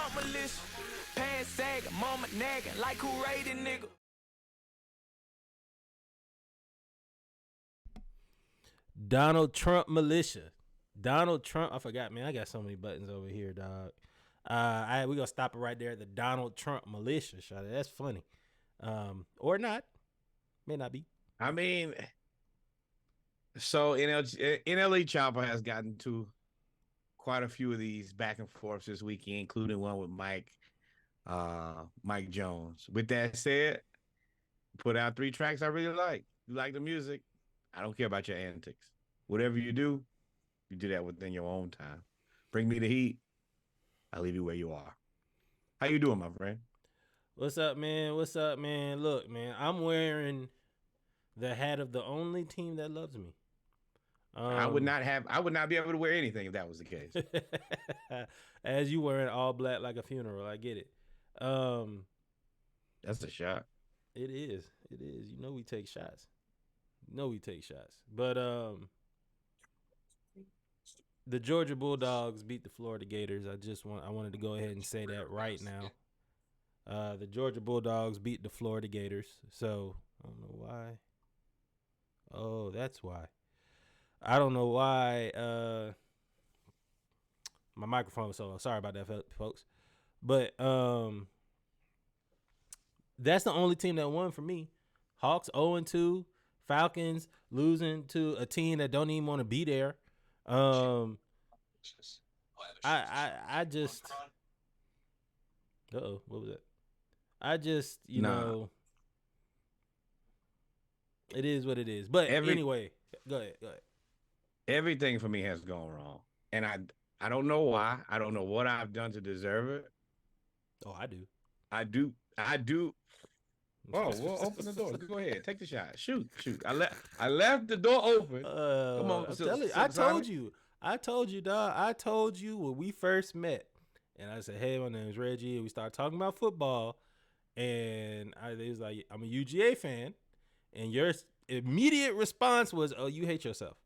Trump militia. Pants sagging, mama nagging, like who raided nigga. Donald Trump militia. Donald Trump. I forgot, man. I got so many buttons over here, dog. We gonna stop it right there at the Donald Trump militia. Shot. That's funny. Or not. May not be. I mean, so NLE Chopper has gotten to quite a few of these back and forths this weekend, including one with Mike Jones. With that said, put out 3 tracks I really like. You like the music? I don't care about your antics. Whatever you do that within your own time. Bring me the heat. I'll leave you where you are. How you doing, my friend? What's up, man? Look, man, I'm wearing the hat of the only team that loves me. I would not be able to wear anything if that was the case. As you wearing all black like a funeral, I get it. That's a shot. It is. You know we take shots. But the Georgia Bulldogs beat the Florida Gators. I wanted to go ahead and say that right now. The Georgia Bulldogs beat the Florida Gators. So I don't know why. Oh, that's why. I don't know why my microphone was so low. Sorry about that, folks. But that's the only team that won for me. Hawks 0-2. Falcons losing to a team that don't even want to be there. I just what was that? I just, you know, it is what it is. But anyway, go ahead. Everything for me has gone wrong. And I don't know why. I don't know what I've done to deserve it. Oh, I do. I do. Oh, well, open the door. Go ahead. Take the shot. Shoot. I left the door open. Come on. I told you, dog. I told you when we first met. And I said, hey, my name is Reggie. And we started talking about football. And they was like, I'm a UGA fan. And your immediate response was, oh, you hate yourself.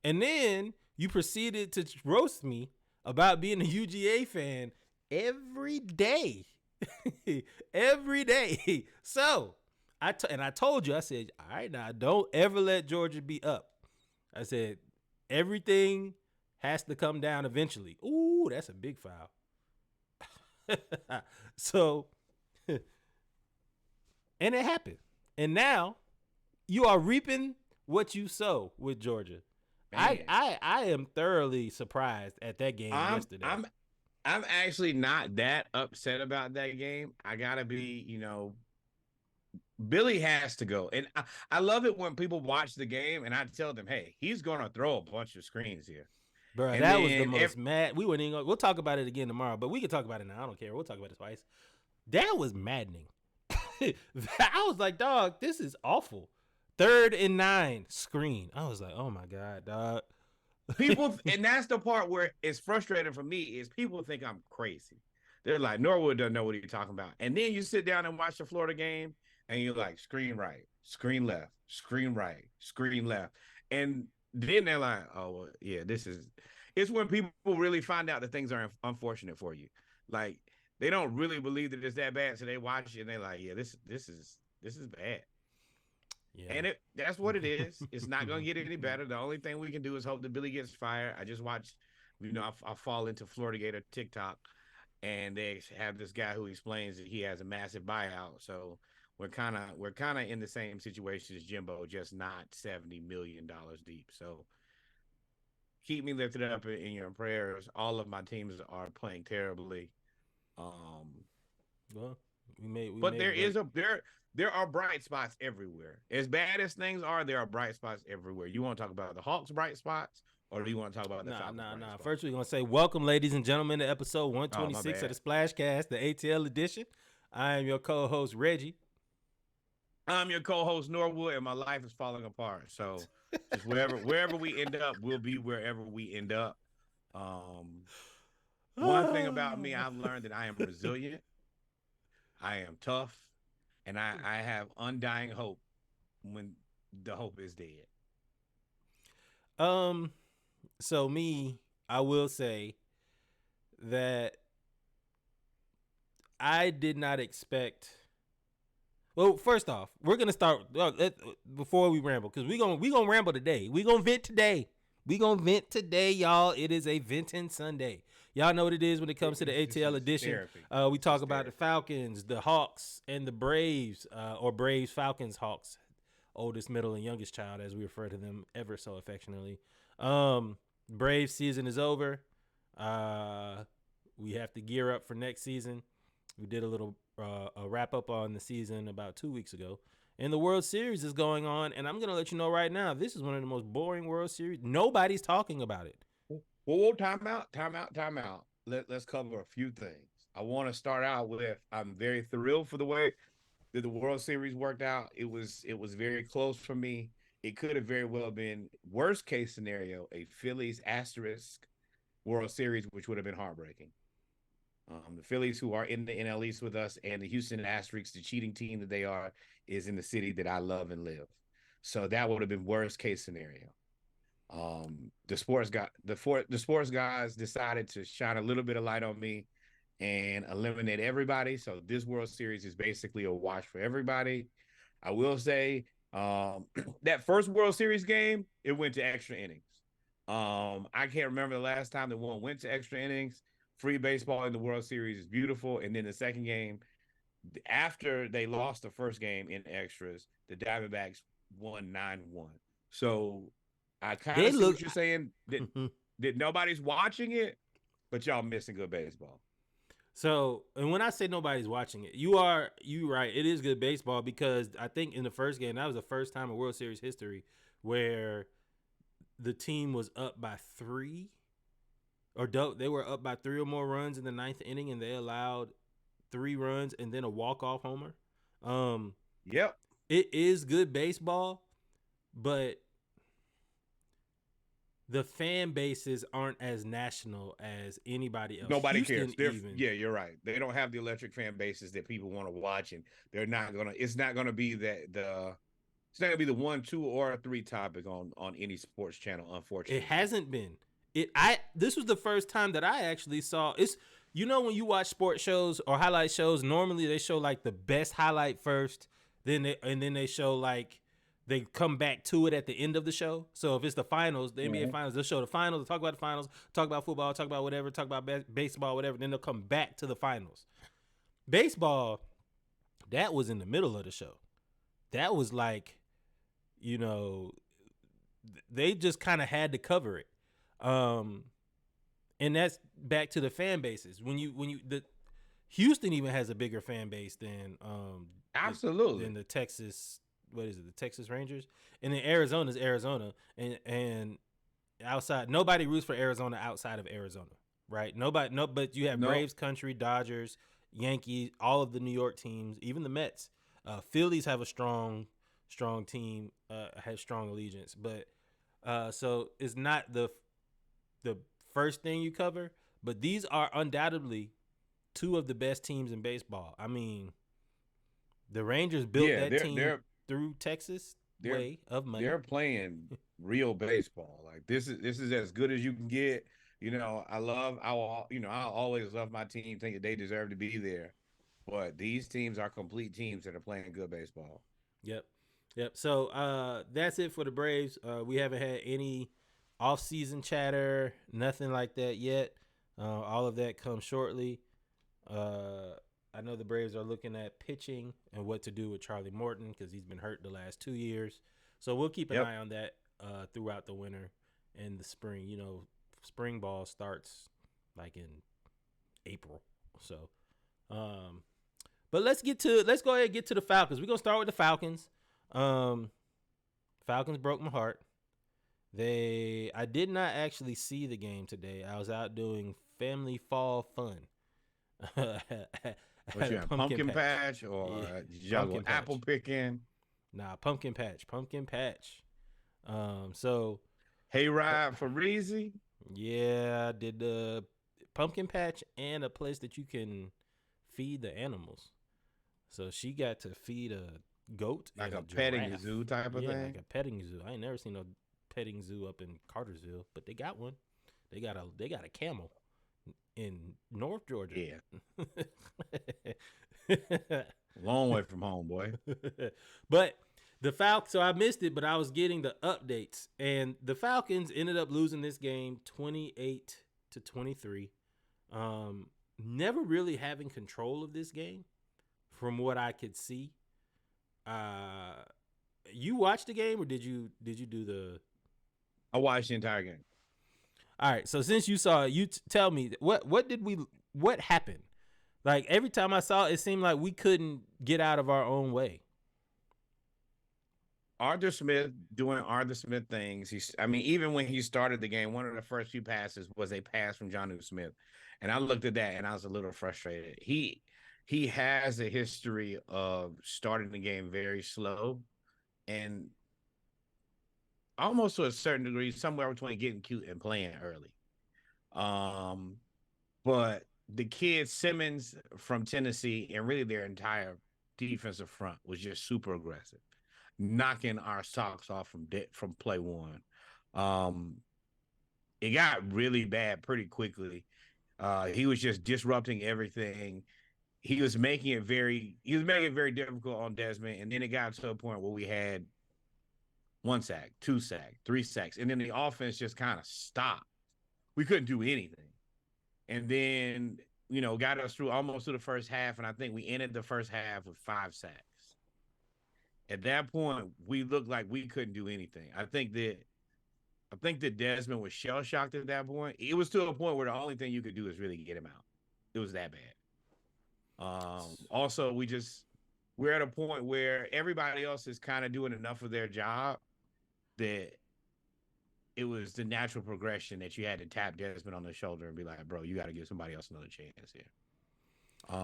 And then you proceeded to roast me about being a UGA fan every day. Every day. So I told you, I said, all right, now don't ever let Georgia be up. I said, everything has to come down eventually. Ooh, that's a big foul. So, and it happened. And now you are reaping what you sow with Georgia. I am thoroughly surprised at that game yesterday. I'm actually not that upset about that game. I gotta be, Billy has to go. And I love it when people watch the game and I tell them, hey, he's gonna throw a bunch of screens here. Bro, and that was the most mad. We'll talk about it again tomorrow, but we can talk about it now. I don't care. We'll talk about it twice. That was maddening. I was like, dog, this is awful. 3rd and 9 screen. I was like, oh my God, dog. People, and that's the part where it's frustrating for me is people think I'm crazy. They're like, Norwood doesn't know what he's talking about. And then you sit down and watch the Florida game and you're like, screen right, screen left, screen right, screen left. And then they're like, oh, well, yeah, it's when people really find out that things are unfortunate for you. Like, they don't really believe that it's that bad. So they watch it and they're like, yeah, this is bad. Yeah. And that's what it is. It's not going to get any better. The only thing we can do is hope that Billy gets fired. I just watched, I fall into Florida Gator TikTok, and they have this guy who explains that he has a massive buyout. So we're kind of in the same situation as Jimbo, just not $70 million deep. So keep me lifted up in your prayers. All of my teams are playing terribly. Well, there are bright spots everywhere. As bad as things are, there are bright spots everywhere. You want to talk about the Hawks' bright spots, or do you want to talk about the Falcons' bright spots? First, we're gonna say welcome, ladies and gentlemen, to episode 126 of the SplashCast, the ATL Edition. I am your co-host Reggie. I'm your co-host Norwood, and my life is falling apart. So, just wherever we end up, we'll be wherever we end up. One thing about me, I've learned that I am resilient. I am tough, and I have undying hope when the hope is dead. So I will say that I did not expect. Well, first off, we're gonna start before we ramble because we gonna ramble today. We gonna vent today. We gonna vent today, y'all. It is a venting Sunday. Y'all know what it is when it comes to the ATL Edition. Therapy. We talk about the Falcons, the Hawks, and the Braves, or Braves, Falcons, Hawks, oldest, middle, and youngest child, as we refer to them ever so affectionately. Braves season is over. We have to gear up for next season. We did a little a wrap up on the season about 2 weeks ago. And the World Series is going on, and I'm going to let you know right now, this is one of the most boring World Series. Nobody's talking about it. Whoa, time out. Let's cover a few things. I want to start out with I'm very thrilled for the way that the World Series worked out. It was very close for me. It could have very well been worst case scenario, a Phillies asterisk World Series, which would have been heartbreaking. The Phillies, who are in the NL East with us, and the Houston Asterisks, the cheating team that they are, is in the city that I love and live. So that would have been worst case scenario. The sports guys decided to shine a little bit of light on me and eliminate everybody. So this World Series is basically a wash for everybody. I will say that first World Series game, it went to extra innings. I can't remember the last time that one went to extra innings. Free baseball in the World Series is beautiful. And then the second game, after they lost the first game in extras, the Diamondbacks won 9-1. So I kind of see what you're saying, that nobody's watching it, but y'all missing good baseball. So, and when I say nobody's watching it, you right. It is good baseball because I think in the first game, that was the first time in World Series history where the team was up by 3. They were up by 3 or more runs in the 9th inning, and they allowed 3 runs and then a walk-off homer. Yep. It is good baseball, but the fan bases aren't as national as anybody else. Nobody Houston cares. Yeah, you're right. They don't have the electric fan bases that people want to watch, and they're not gonna. It's not gonna be It's not gonna be the 1, 2, or 3 topic on any sports channel. Unfortunately, it hasn't been. This was the first time that I actually saw it's. You know, when you watch sports shows or highlight shows, normally they show like the best highlight first, then they show like they come back to it at the end of the show. So if it's the finals, the NBA finals, they'll show the finals, they'll talk about the finals, talk about football, talk about whatever, talk about baseball, whatever. Then they'll come back to the finals. Baseball, that was in the middle of the show. That was like, you know, they just kind of had to cover it. And that's back to the fan bases. The Houston even has a bigger fan base than absolutely than the Texas. What is it? The Texas Rangers, and then Arizona's Arizona, and outside nobody roots for Arizona outside of Arizona, right? But you have Braves country, Dodgers, Yankees, all of the New York teams, even the Mets. Phillies have a strong team, has strong allegiance, but so it's not the first thing you cover, but these are undoubtedly 2 of the best teams in baseball. I mean, the Rangers built that team through Texas way of money. They're playing real baseball. Like this is as good as you can get. You know, I always love my team, think that they deserve to be there. But these teams are complete teams that are playing good baseball. Yep. So that's it for the Braves. We haven't had any off-season chatter, nothing like that yet. All of that comes shortly. I know the Braves are looking at pitching and what to do with Charlie Morton because he's been hurt the last 2 years. So we'll keep an eye on that throughout the winter and the spring. You know, spring ball starts like in April. So, but let's go ahead and get to the Falcons. We're gonna start with the Falcons. Falcons broke my heart. I did not actually see the game today. I was out doing family fall fun. What you have, pumpkin patch or y'all go apple picking? Nah, pumpkin patch. So hayride for Reezy. Yeah, I did the pumpkin patch and a place that you can feed the animals. So she got to feed a goat, like and a petting zoo type of thing. Like a petting zoo. I ain't never seen no petting zoo up in Cartersville, but they got one. They got a camel. in North Georgia. Yeah. Long way from home, boy. But the Falcons, so I missed it, but I was getting the updates. And the Falcons ended up losing this game 28-23. Never really having control of this game from what I could see. You watched the game or did you do the I watched the entire game. All right, so since you saw it, you tell me what happened? Like every time I saw it, it seemed like we couldn't get out of our own way. Arthur Smith doing Arthur Smith things. Even when he started the game, one of the first few passes was a pass from Jonnu Smith. And I looked at that and I was a little frustrated. He has a history of starting the game very slow and almost to a certain degree, somewhere between getting cute and playing early. But the kid Simmons from Tennessee and really their entire defensive front was just super aggressive, knocking our socks off from play one. It got really bad pretty quickly. He was just disrupting everything. He was making it very difficult on Desmond, and then it got to a point where we had 1 sack, 2 sacks, 3 sacks, and then the offense just kind of stopped. We couldn't do anything. And then, got us almost through the first half, and I think we ended the first half with 5 sacks. At that point, we looked like we couldn't do anything. I think that Desmond was shell-shocked at that point. It was to a point where the only thing you could do is really get him out. It was that bad. Also, we're at a point where everybody else is kind of doing enough of their job that it was the natural progression that you had to tap Desmond on the shoulder and be like, bro, you got to give somebody else another chance here.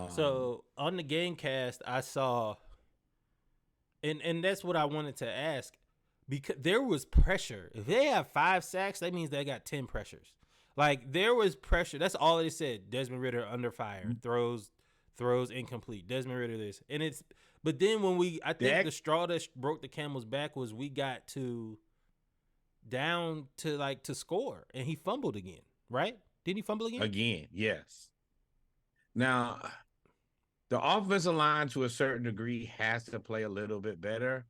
So on the game cast, I saw, and that's what I wanted to ask, because there was pressure. If they have 5 sacks, that means they got 10 pressures. Like there was pressure. That's all they said. Desmond Ridder under fire, throws incomplete. Desmond Ridder this, but then when I think the straw that broke the camel's back was we got down to score and he fumbled again, right? Didn't he fumble again? Again, yes. Now, the offensive line to a certain degree has to play a little bit better,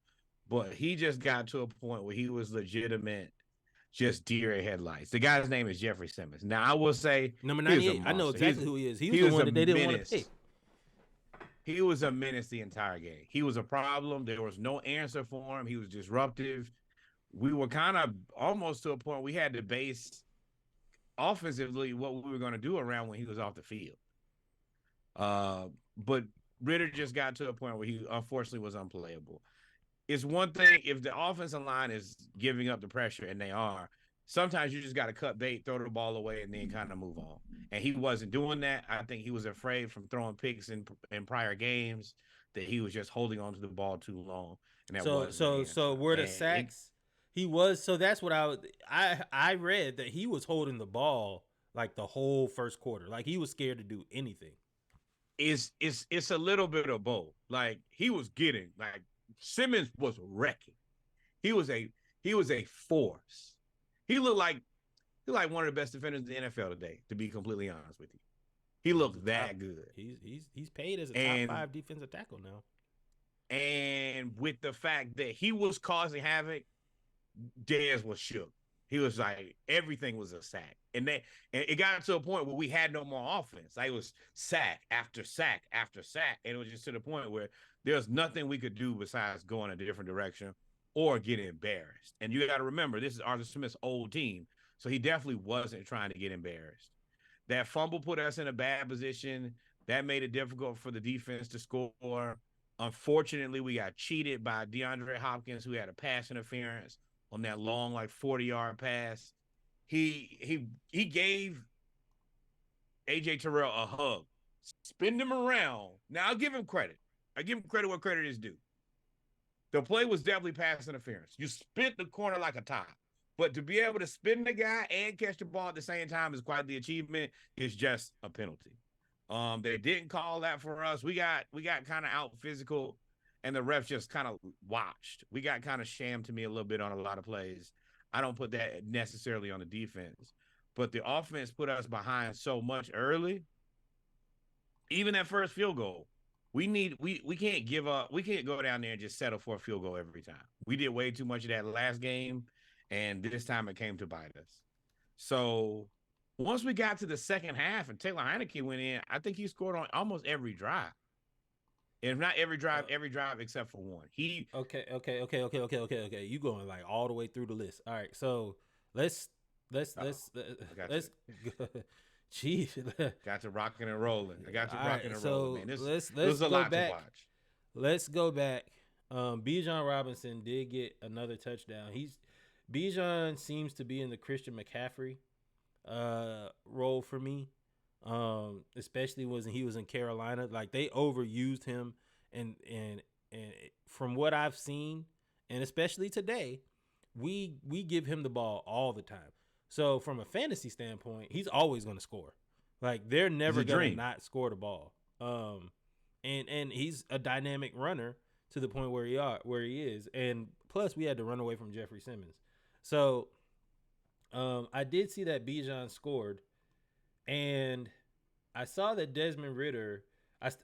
but he just got to a point where he was legitimate, just deer in headlights. The guy's name is Jeffrey Simmons. Now, I will say, number 98. I know exactly who he is. He was the one that they didn't want to pay. He was a menace the entire game. He was a problem. There was no answer for him. He was disruptive. We were kind of almost to a point we had to base offensively what we were going to do around when he was off the field. But Ridder just got to a point where he unfortunately was unplayable. It's one thing if the offensive line is giving up the pressure, and they are, sometimes you just got to cut bait, throw the ball away, and then kind of move on. And he wasn't doing that. I think he was afraid from throwing picks in prior games that he was just holding on to the ball too long. And that so were the sacks? He was, so that's what I read, that he was holding the ball like the whole first quarter. Like he was scared to do anything. It's a little bit of both. Like he was getting, like Simmons was wrecking. He was a force. He looked like one of the best defenders in the NFL today, to be completely honest with you. He looked that good. He's paid as a top 5 defensive tackle now. And with the fact that he was causing havoc, Dez was shook. He was like, everything was a sack. And it got to a point where we had no more offense. Like it was sack after sack after sack. And it was just to the point where there's nothing we could do besides go in a different direction or get embarrassed. And you got to remember, this is Arthur Smith's old team. So he definitely wasn't trying to get embarrassed. That fumble put us in a bad position. That made it difficult for the defense to score. Unfortunately, we got cheated by Denard Hopkins, who had a pass interference on that long, like 40-yard pass. He gave AJ Terrell a hug, spin him around. Now I'll give him credit. I give him credit where credit is due. The play was definitely pass interference. You spit the corner like a top. But to be able to spin the guy and catch the ball at the same time is quite the achievement. It's just a penalty. They didn't call that for us. We got kind of out physical, and the refs just kind of watched. We got kind of shamed to me a little bit on a lot of plays. I don't put that necessarily on the defense. but the offense put us behind so much early. Even that first field goal, we can't give up. We can't go down there and just settle for a field goal every time. We did way too much of that last game, and this time it came to bite us. So once we got to the second half and Taylor Heinecke went in, I think he scored on almost every drive. If not every drive except for one. Okay. You going like all the way through the list. All right, so let's Jeez. Got you rocking and rolling. I got you All rocking right, and so rolling, man. let's There's a go lot back. to watch. Let's go back. Bijan Robinson did get another touchdown. Bijan seems to be in the Christian McCaffrey role for me. Especially when he was in Carolina. Like, they overused him, and from what I've seen, and especially today, we give him the ball all the time. So from a fantasy standpoint, he's always going to score. Like, they're never going to not score the ball. And he's a dynamic runner to the point where he is. And plus, we had to run away from Jeffrey Simmons. So I did see that Bijan scored, and I saw that Desmond Ridder.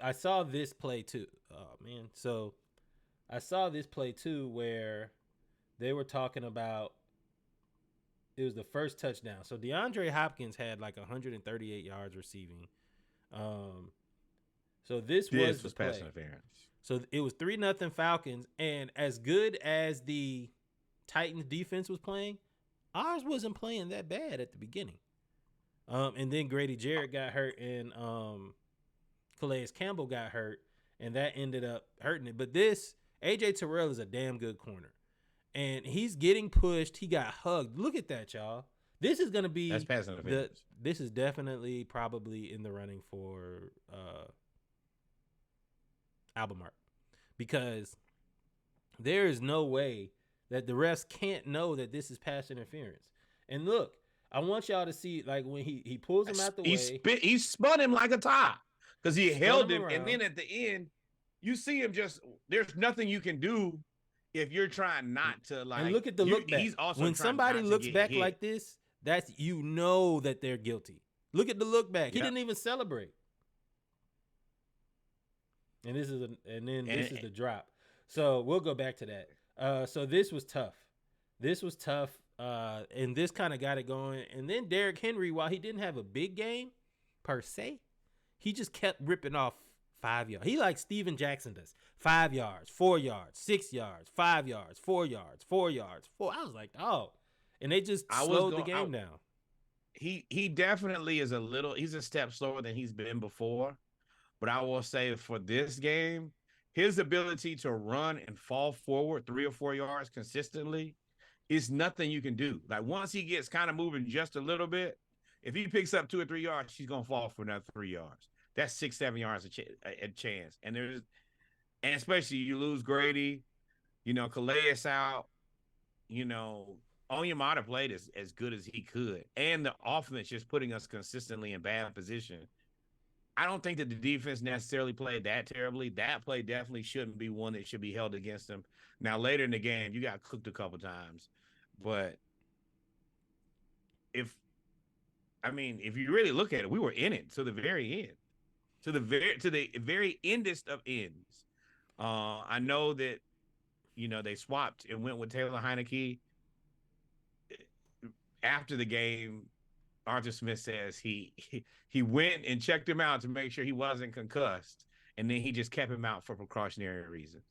I saw this play too. Oh man! So I saw this play too where they were talking about. It was the first touchdown. So DeAndre Hopkins had like 138 yards receiving. So this was the pass play. interference. So it was 3-0 Falcons, and as good as the Titans defense was playing, ours wasn't playing that bad at the beginning. And then Grady Jarrett got hurt, and Calais Campbell got hurt, and that ended up hurting it. But this AJ Terrell is a damn good corner. And he's getting pushed. He got hugged. Look at that, y'all. This is going to be... That's passing interference. This is definitely probably in the running for Albemarle. Because there is no way that the refs can't know that this is pass interference. And look, I want y'all to see, like, when he pulls him out the way. He spun him like a top because he held him. Around. And then at the end, you see him just... There's nothing you can do if you're trying not to, like... And look at the look back. He's also when somebody looks back hit. like this, that's, you know that they're guilty. Look at the look back. He didn't even celebrate. And this is the drop. So we'll go back to that. So this was tough. And this kind of got it going. And then Derrick Henry, while he didn't have a big game per se, he just kept ripping off 5 yards. He like Steven Jackson does. 5 yards, 4 yards, 6 yards, 5 yards, 4 yards, 4 yards, 4. I was like, oh. And they just slowed the game down. He definitely is he's a step slower than he's been before. But I will say for this game, his ability to run and fall forward 3 or 4 yards consistently is nothing you can do. Like, once he gets kind of moving just a little bit, if he picks up 2 or 3 yards, he's going to fall for another 3 yards. That's 6-7 yards a chance. And especially you lose Grady, Calais out, Onyemata played as good as he could. And the offense just putting us consistently in bad position. I don't think that the defense necessarily played that terribly. That play definitely shouldn't be one that should be held against them. Now, later in the game, you got cooked a couple times. But if you really look at it, we were in it to the very end. To the very endest of ends. I know that, they swapped and went with Taylor Heinecke. After the game, Arthur Smith says he went and checked him out to make sure he wasn't concussed, and then he just kept him out for precautionary reasons.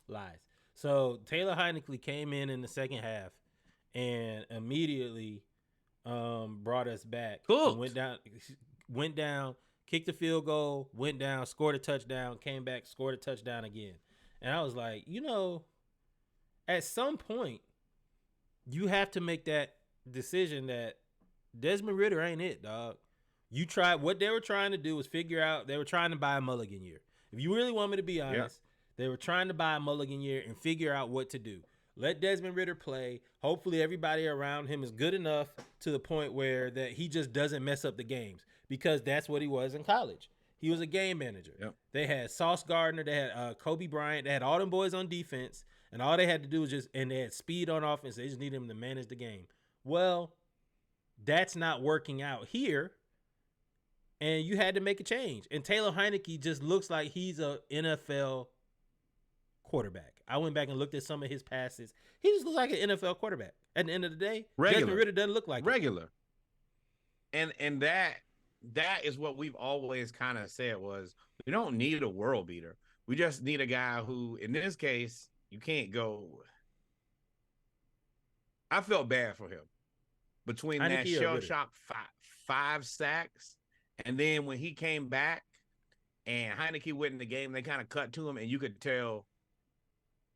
Lies. So Taylor Heinecke came in the second half and immediately brought us back. Went down, kicked a field goal, went down, scored a touchdown, came back, scored a touchdown again. And I was like, at some point, you have to make that decision that Desmond Ridder ain't it, dog. What they were trying to do was figure out, they were trying to buy a mulligan year. If you really want me to be honest, they were trying to buy a mulligan year and figure out what to do. Let Desmond Ridder play. Hopefully everybody around him is good enough to the point where that he just doesn't mess up the games, because that's what he was in college. He was a game manager. Yep. They had Sauce Gardner, they had Kobe Bryant, they had all them boys on defense, and all they had to do was and they had speed on offense. They just needed him to manage the game. Well, that's not working out here, and you had to make a change. And Taylor Heinecke just looks like he's a NFL quarterback. I went back and looked at some of his passes. He just looks like an NFL quarterback. At the end of the day, Desmond Ridder doesn't look like regular. And that is what we've always kind of said was we don't need a world beater. We just need a guy who, in this case, you can't go. I felt bad for him between Heinecke that shell shock 5 sacks, and then when he came back and Heinecke went in the game, they kind of cut to him, and you could tell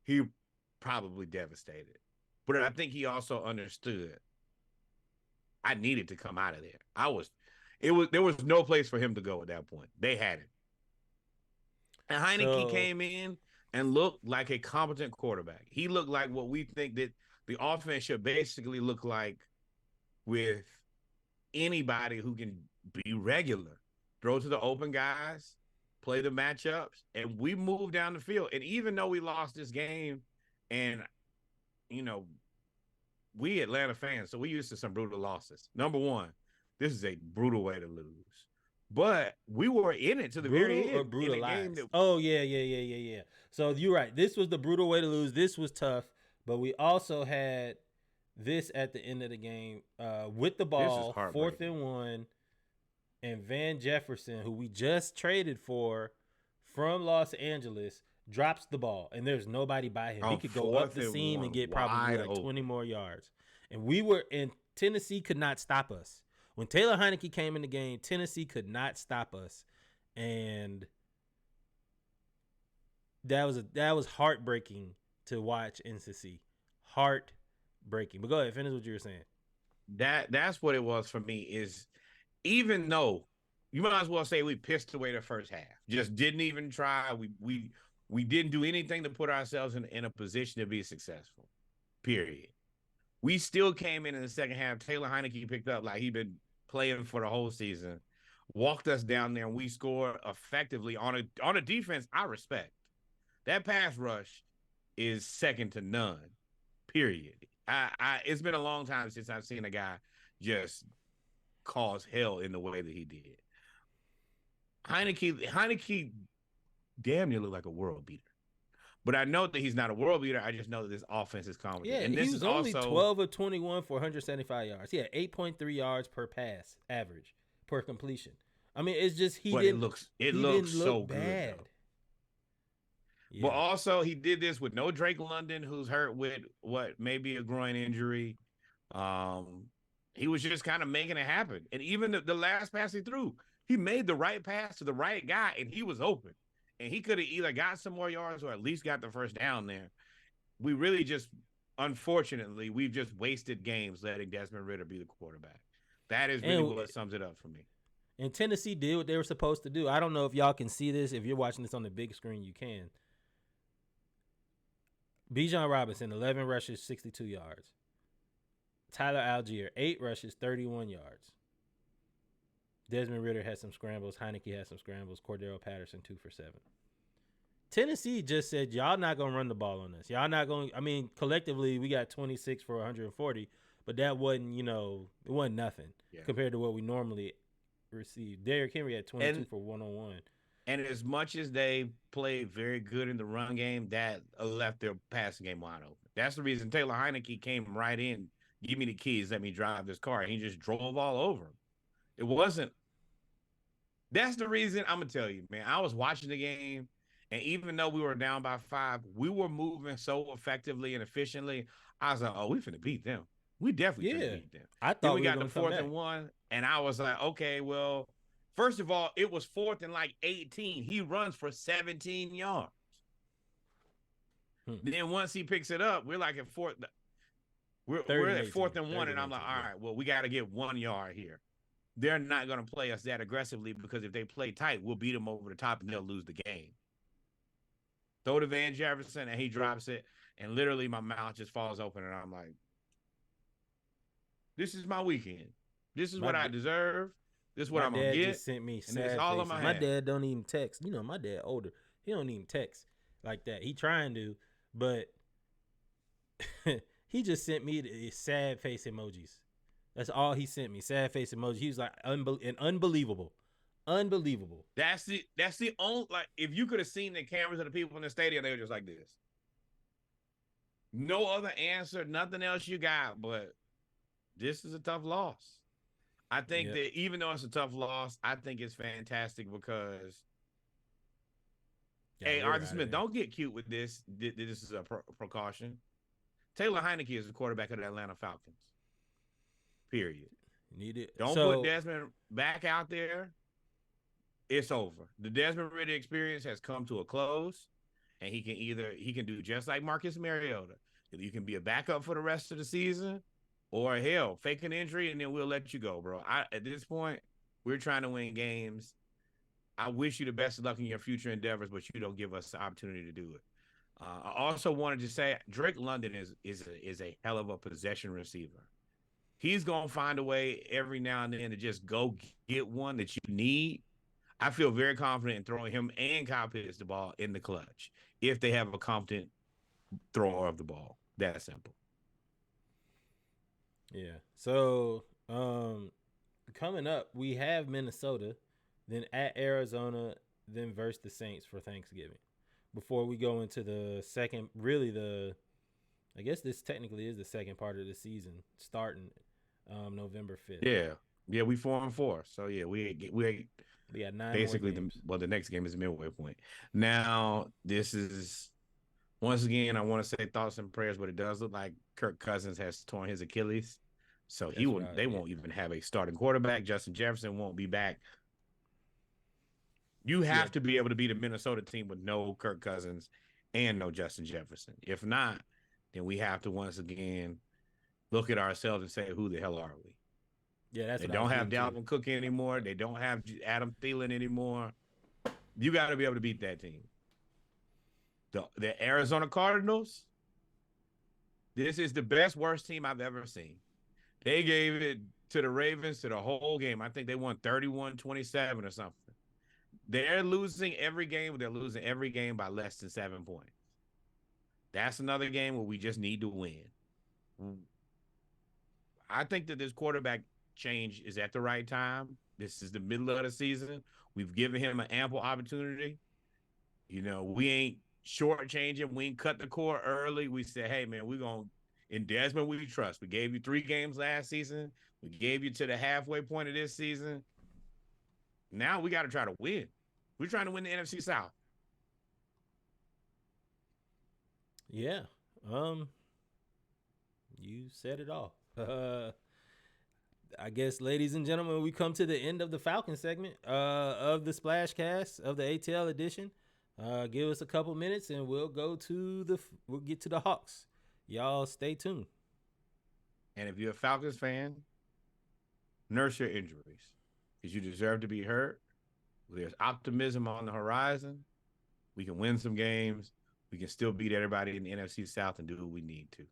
he probably devastated. But I think he also understood I needed to come out of there. There was no place for him to go at that point. They had it. And Heinecke came in and looked like a competent quarterback. He looked like what we think that the offense should basically look like with anybody who can be regular. Throw to the open guys, play the matchups, and we moved down the field. And even though we lost this game, and, you know, we Atlanta fans, so we used to some brutal losses. Number one, this is a brutal way to lose. But we were in it to the very end. Or brutalized. Yeah. So you're right. This was the brutal way to lose. This was tough. But we also had this at the end of the game with the ball, 4th and 1, and Van Jefferson, who we just traded for from Los Angeles, drops the ball, and there's nobody by him. He could go up the seam and get probably like 20 more yards. And we were in Tennessee could not stop us. When Taylor Heinecke came in the game, Tennessee could not stop us. And that was heartbreaking to watch and to see. Heartbreaking. But go ahead, finish what you were saying. That's what it was for me is even though you might as well say we pissed away the first half. Just didn't even try. We didn't do anything to put ourselves in a position to be successful, period. We still came in the second half. Taylor Heinecke picked up like he'd been playing for the whole season, walked us down there, and we scored effectively on a defense I respect. That pass rush is second to none, period. It's been a long time since I've seen a guy just cause hell in the way that he did. Heinecke damn near looked like a world beater. But I know that he's not a world beater. I just know that this offense is competent. Yeah, and this is only 12 of 21 for 175 yards. Yeah, 8.3 yards per pass average per completion. I mean, it's just it looks so bad. Good. Yeah. But also, he did this with no Drake London, who's hurt with maybe a groin injury. He was just kind of making it happen. And even the last pass he threw, he made the right pass to the right guy, and he was open. And he could have either got some more yards or at least got the first down there. We really just, unfortunately, we've just wasted games letting Desmond Ridder be the quarterback. That is really what sums it up for me. And Tennessee did what they were supposed to do. I don't know if y'all can see this. If you're watching this on the big screen, you can. Bijan Robinson, 11 rushes, 62 yards. Tyler Algier, 8 rushes, 31 yards. Desmond Ridder had some scrambles. Heinecke had some scrambles. Cordero Patterson, 2 for 7. Tennessee just said, y'all not going to run the ball on us. Y'all not going – I mean, collectively, we got 26 for 140, but that wasn't, it wasn't nothing compared to what we normally receive. Derrick Henry had 22 for 101. And as much as they played very good in the run game, that left their passing game wide open. That's the reason Taylor Heinecke came right in, give me the keys, let me drive this car. And he just drove all over him. It wasn't. That's the reason I'm going to tell you, man. I was watching the game, and even though we were down by 5, we were moving so effectively and efficiently. I was like, oh, we finna beat them. We definitely finna beat them. I thought then we got the 4th and 1, and I was like, okay, well, first of all, it was 4th and like 18. He runs for 17 yards. Then once he picks it up, we're like at 4th. We're at 4th and 1, and I'm like, all right, well, we got to get 1 yard here. They're not going to play us that aggressively because if they play tight, we'll beat them over the top and they'll lose the game. Throw to Van Jefferson, and he drops it, and literally my mouth just falls open, and I'm like, this is my weekend. This is what I deserve. This is what I'm going to get. Just sent me and it's all in my hand. Dad don't even text. My dad older. He don't even text like that. He trying to, but he just sent me the sad face emojis. That's all he sent me. Sad face emoji. He was like, unbelievable. That's the only, like, if you could have seen the cameras of the people in the stadium, they were just like this. No other answer, nothing else you got, but this is a tough loss. I think that even though it's a tough loss, I think it's fantastic because, hey, Arthur Smith, don't get cute with this. This is a precaution. Taylor Heinecke is the quarterback of the Atlanta Falcons. Period. Don't put Desmond back out there. It's over. The Desmond Ridder experience has come to a close, and he can do just like Marcus Mariota. You can be a backup for the rest of the season, or hell, fake an injury and then we'll let you go, bro. At this point, we're trying to win games. I wish you the best of luck in your future endeavors, but you don't give us the opportunity to do it. I also wanted to say Drake London is a hell of a possession receiver. He's gonna find a way every now and then to just go get one that you need. I feel very confident in throwing him and Kyle Pitts the ball in the clutch if they have a competent thrower of the ball. That simple. Yeah. So coming up, we have Minnesota, then at Arizona, then versus the Saints for Thanksgiving. Before we go into the second, I guess this technically is the second part of the season, starting November 5th. Yeah, we 4-4. So yeah, we got 9 basically more games. The next game is the midway point. Now this is, once again, I want to say thoughts and prayers, but it does look like Kirk Cousins has torn his Achilles, so they won't even have a starting quarterback. Justin Jefferson won't be back. You have to be able to beat a Minnesota team with no Kirk Cousins and no Justin Jefferson. If not, then we have to once again look at ourselves and say, who the hell are we? Yeah, they don't have Dalvin Cook anymore. They don't have Adam Thielen anymore. You got to be able to beat that team. The Arizona Cardinals, this is the best, worst team I've ever seen. They gave it to the Ravens to the whole game. I think they won 31-27 or something. They're losing every game, but they're losing every game by less than 7 points. That's another game where we just need to win. I think that this quarterback change is at the right time. This is the middle of the season. We've given him an ample opportunity. You know, we ain't shortchanging. We ain't cut the cord early. We said, hey, man, we're going to, in Desmond, we trust. We gave you 3 games last season. We gave you to the halfway point of this season. Now we got to try to win. We're trying to win the NFC South. Yeah. You said it all. I guess, ladies and gentlemen, we come to the end of the Falcon segment of the SplashCast of the ATL Edition. Give us a couple minutes and we'll get to the Hawks. Y'all stay tuned. And if you're a Falcons fan, nurse your injuries because you deserve to be hurt. There's optimism on the horizon. We can win some games. We can still beat everybody in the NFC South and do what we need to.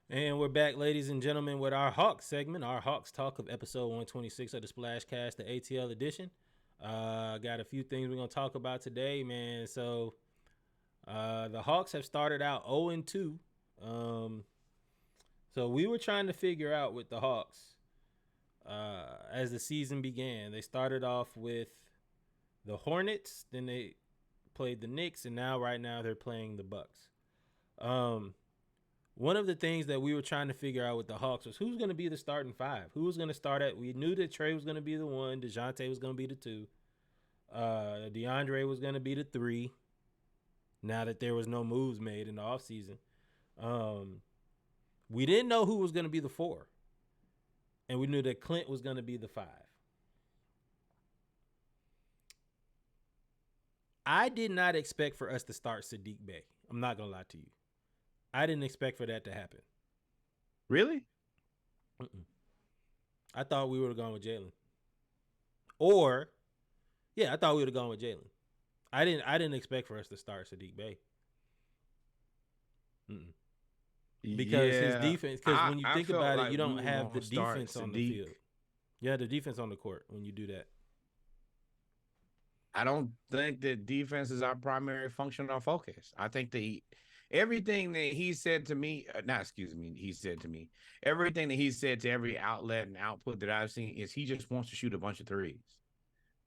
And we're back, ladies and gentlemen, with our Hawks segment, our Hawks talk of episode 126 of the SplashCast, the ATL Edition. Got a few things we're going to talk about today, man. So the Hawks have started out 0-2. So we were trying to figure out with the Hawks as the season began. They started off with the Hornets, then they played the Knicks, and right now they're playing the Bucks. One of the things that we were trying to figure out with the Hawks was who's going to be the starting 5. Who was going to start at? We knew that Trey was going to be the 1. DeJounte was going to be the 2. DeAndre was going to be the 3. Now that there was no moves made in the offseason. We didn't know who was going to be the 4. And we knew that Clint was going to be the 5. I did not expect for us to start Sadiq Bey. I'm not going to lie to you. I didn't expect for that to happen. Really? I thought we would have gone with Jaylen. I thought we would have gone with Jaylen. I didn't expect for us to start Sadiq Bey. Because his defense, because when you think about it, you don't have the defense on the field. Yeah, the defense on the court when you do that. I don't think that defense is our primary function or focus. I think that everything that he said to me, he said to me, everything that he said to every outlet and output that I've seen is he just wants to shoot a bunch of threes.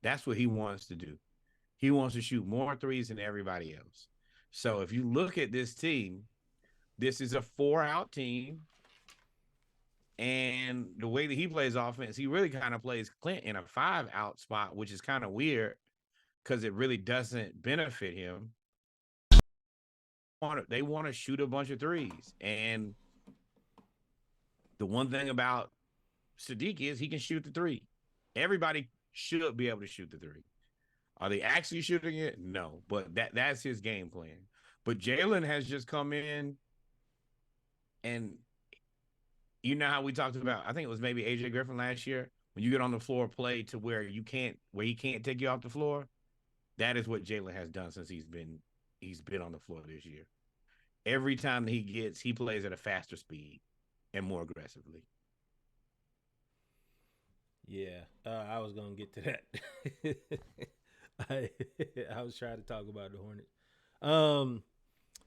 That's what he wants to do. He wants to shoot more threes than everybody else. So if you look at this team, this is a 4-out team. And the way that he plays offense, he really kind of plays Clint in a 5-out spot, which is kind of weird because it really doesn't benefit him. They want to shoot a bunch of threes. And the one thing about Sadiq is he can shoot the three. Everybody should be able to shoot the three. Are they actually shooting it? No, but that's his game plan. But Jaylen has just come in, and you know how we talked about, I think it was maybe AJ Griffin last year, when you get on the floor, play to where he can't take you off the floor. That is what Jaylen has done since he's been on the floor this year. Every time he plays at a faster speed and more aggressively. Yeah, I was gonna get to that. I was trying to talk about the Hornets.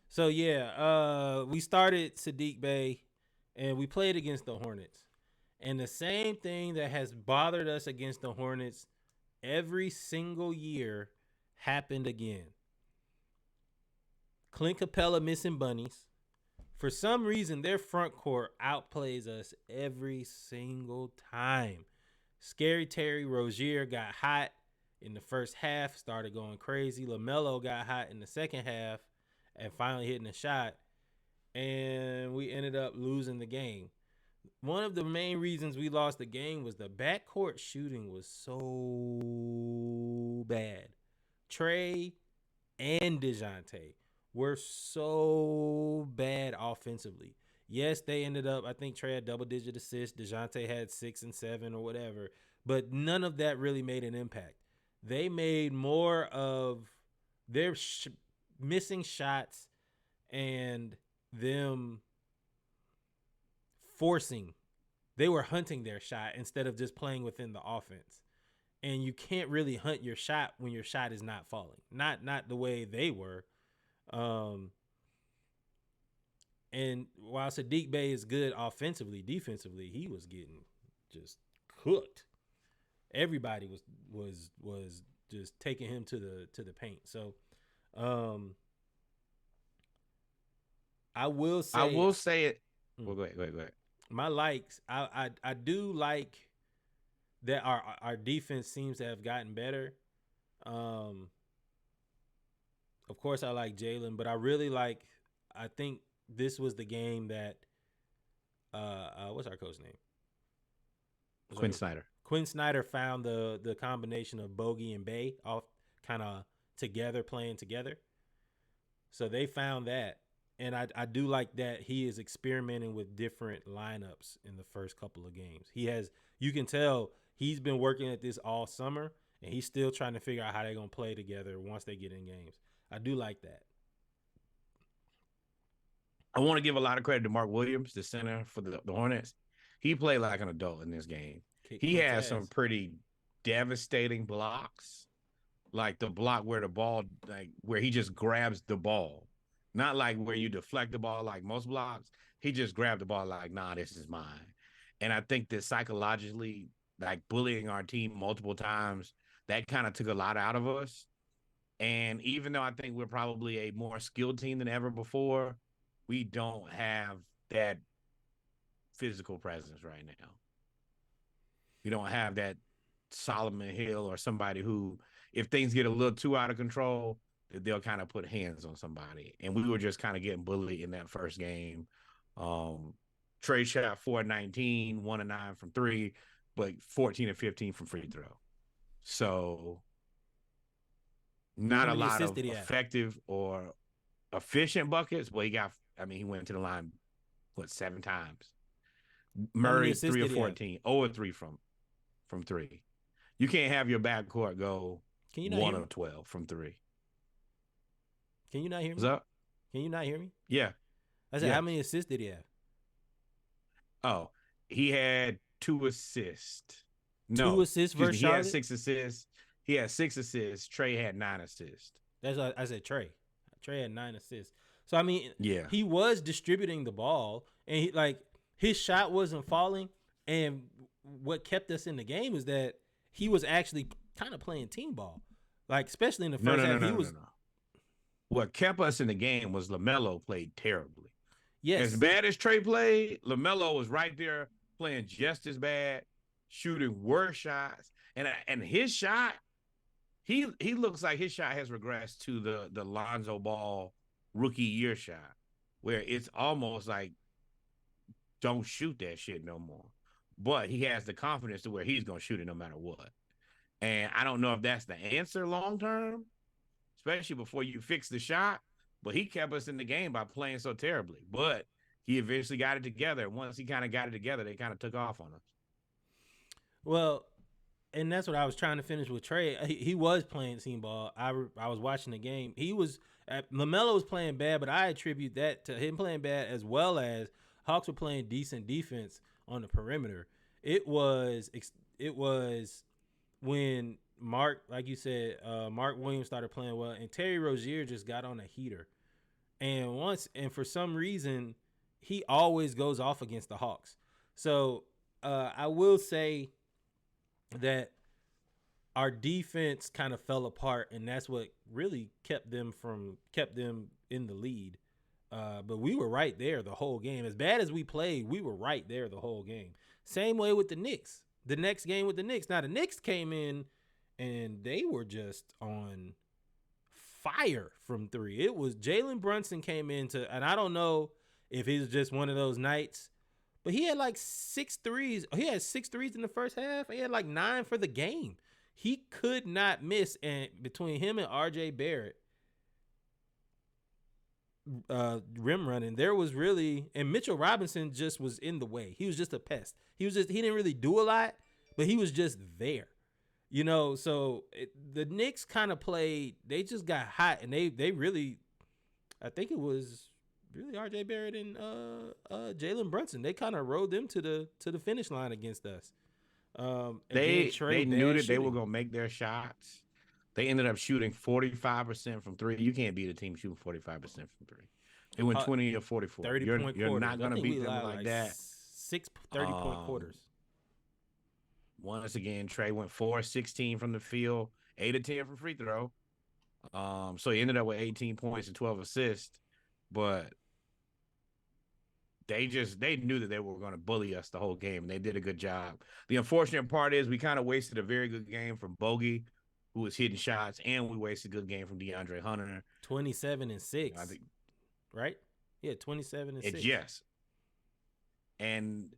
So yeah, we started Sadiq Bey, and we played against the Hornets. And the same thing that has bothered us against the Hornets every single year happened again. Clint Capella missing bunnies. For some reason, their front court outplays us every single time. Scary Terry Rozier got hot in the first half, started going crazy. LaMelo got hot in the second half and finally hitting a shot. And we ended up losing the game. One of the main reasons we lost the game was the backcourt shooting was so bad. Trey and DeJounte were so bad offensively. Yes, they ended up, I think Trey had double-digit assists. DeJounte had 6 and 7 or whatever. But none of that really made an impact. They made more of their missing shots and them forcing. They were hunting their shot instead of just playing within the offense. And you can't really hunt your shot when your shot is not falling. Not the way they were. And while Sadiq Bey is good offensively, defensively, he was getting just cooked. Everybody was just taking him to the paint. So I will say it. Well, go ahead. My likes, I do like that our defense seems to have gotten better. Of course, I like Jaylen, but I really like. I think this was the game that. What's our coach name? Quinn Snyder. Quinn Snyder found the combination of Bogey and Bey off kind of together, playing together. So they found that. And I do like that he is experimenting with different lineups in the first couple of games. You can tell he's been working at this all summer, and he's still trying to figure out how they're going to play together once they get in games. I do like that. I want to give a lot of credit to Mark Williams, the center for the Hornets. He played like an adult in this game. He has some pretty devastating blocks, like the block where the ball, like where he just grabs the ball. Not like where you deflect the ball like most blocks. He just grabbed the ball like, nah, this is mine. And I think that psychologically, like bullying our team multiple times, that kind of took a lot out of us. And even though I think we're probably a more skilled team than ever before, we don't have that physical presence right now. We don't have that Solomon Hill or somebody who, if things get a little too out of control, they'll kind of put hands on somebody. And we were just kind of getting bullied in that first game. Trey shot 4-19, 1-9 from 3, but 14-15 from free throw. So not a lot of effective or efficient buckets. Well, he went to the line, 7 times. Murray 3 or 14, 0-3 from 3. You can't have your backcourt go 1 of 12 from 3. Can you not hear me? What's up? Can you not hear me? Yeah. I said, How many assists did he have? Oh, he had 2 assists. 2 No, assists excuse versus me. He had Charlotte. 6 assists. He had 6 assists. Trey had 9 assists. That's what I said. Trey had 9 assists. So I mean, Yeah. he was distributing the ball, and his shot wasn't falling. And what kept us in the game was that he was actually kind of playing team ball, like especially in the first half. No. What kept us in the game was LaMelo played terribly. Yes. As bad as Trey played, LaMelo was right there playing just as bad, shooting worse shots, and his shot, he looks like his shot has regressed to the Lonzo Ball rookie year shot, where it's almost like don't shoot that shit no more. But he has the confidence to where he's gonna shoot it no matter what. And I don't know if that's the answer long term, especially before you fix the shot. But he kept us in the game by playing so terribly. But he eventually got it together. Once he kind of got it together, they kind of took off on us. Well, and that's what I was trying to finish with Trey. He was playing team ball. I was watching the game. LaMelo was playing bad, but I attribute that to him playing bad as well as Hawks were playing decent defense on the perimeter. It was when Mark, like you said, Mark Williams started playing well, and Terry Rozier just got on a heater. And for some reason, he always goes off against the Hawks. So I will say that our defense kind of fell apart, and that's what really kept them in the lead. But we were right there the whole game. As bad as we played, we were right there the whole game. Same way with the Knicks. The next game with the Knicks. Now, the Knicks came in, and they were just on fire from 3. It was Jalen Brunson came into, and I don't know if it was just one of those nights, but he had like 6 threes. He had 6 threes in the first half. He had like 9 for the game. He could not miss. And between him and RJ Barrett, rim running, there was really, and Mitchell Robinson just was in the way. He was just a pest. He didn't really do a lot, but he was just there. So the Knicks kind of played, they just got hot, and they really, I think it was really RJ Barrett and Jalen Brunson. They kind of rode them to the finish line against us. They knew that they were going to make their shots. They ended up shooting 45% from 3. You can't beat a team shooting 45% from 3. They went 20 or 44. 30-point you're quarters. not going to beat them like that. 6 30-point quarters. Once again, Trey went 4-16 from the field, 8 of 10 from free throw. So he ended up with 18 points and 12 assists. But they knew that they were going to bully us the whole game, and they did a good job. The unfortunate part is we kind of wasted a very good game from Bogey, who was hitting shots, and we wasted a good game from DeAndre Hunter. 27 and 6. I think, right? Yeah, 27 and 6. Yes. And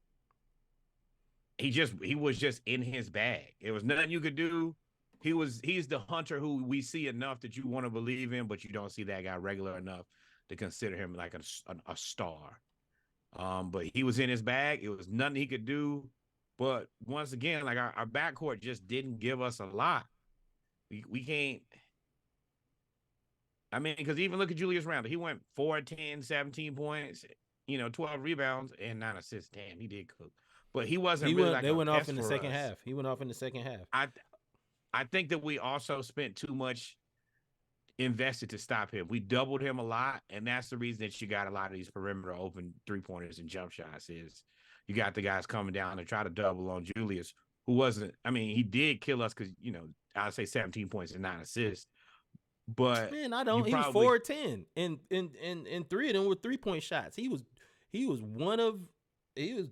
he was just in his bag. It was nothing you could do. He's the Hunter who we see enough that you want to believe in, but you don't see that guy regular enough to consider him like a star. But he was in his bag. It was nothing he could do. But once again, like our backcourt just didn't give us a lot. We can't. I mean, because even look at Julius Randle. He went 4, 10, 17 points, 12 rebounds and 9 assists. Damn, he did cook. But he wasn't really like they went off in the second half. He went off in the second half. I think that we also spent too much invested to stop him. We doubled him a lot, and that's the reason that you got a lot of these perimeter open 3-pointers and jump shots is you got the guys coming down to try to double on Julius, who wasn't, I mean, he did kill us because, I'd say 17 points and 9 assists. But man, I don't. He was 4-10, and 3 of them were 3-point shots. He was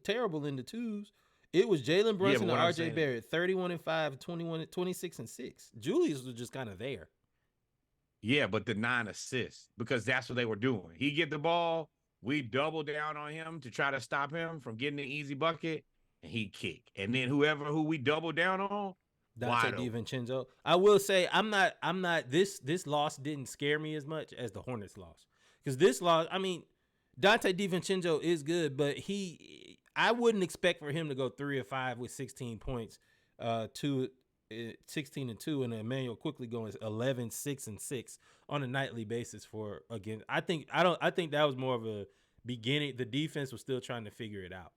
terrible in the twos. It was Jalen Brunson and RJ Barrett, 31 and 5, 21, 26 and 6. Julius was just kind of there. Yeah, but the 9 assists, because that's what they were doing. He get the ball, we double down on him to try to stop him from getting an easy bucket, and he kick. And then who we double down on, Dante DiVincenzo. I will say I'm not this loss didn't scare me as much as the Hornets loss. Because this loss, I mean, Dante DiVincenzo is good, but I wouldn't expect for him to go 3 of 5 with 16 points, 16 and 2, and Emmanuel quickly going 11, 6 and 6 on a nightly basis I think that was more of a beginning. The defense was still trying to figure it out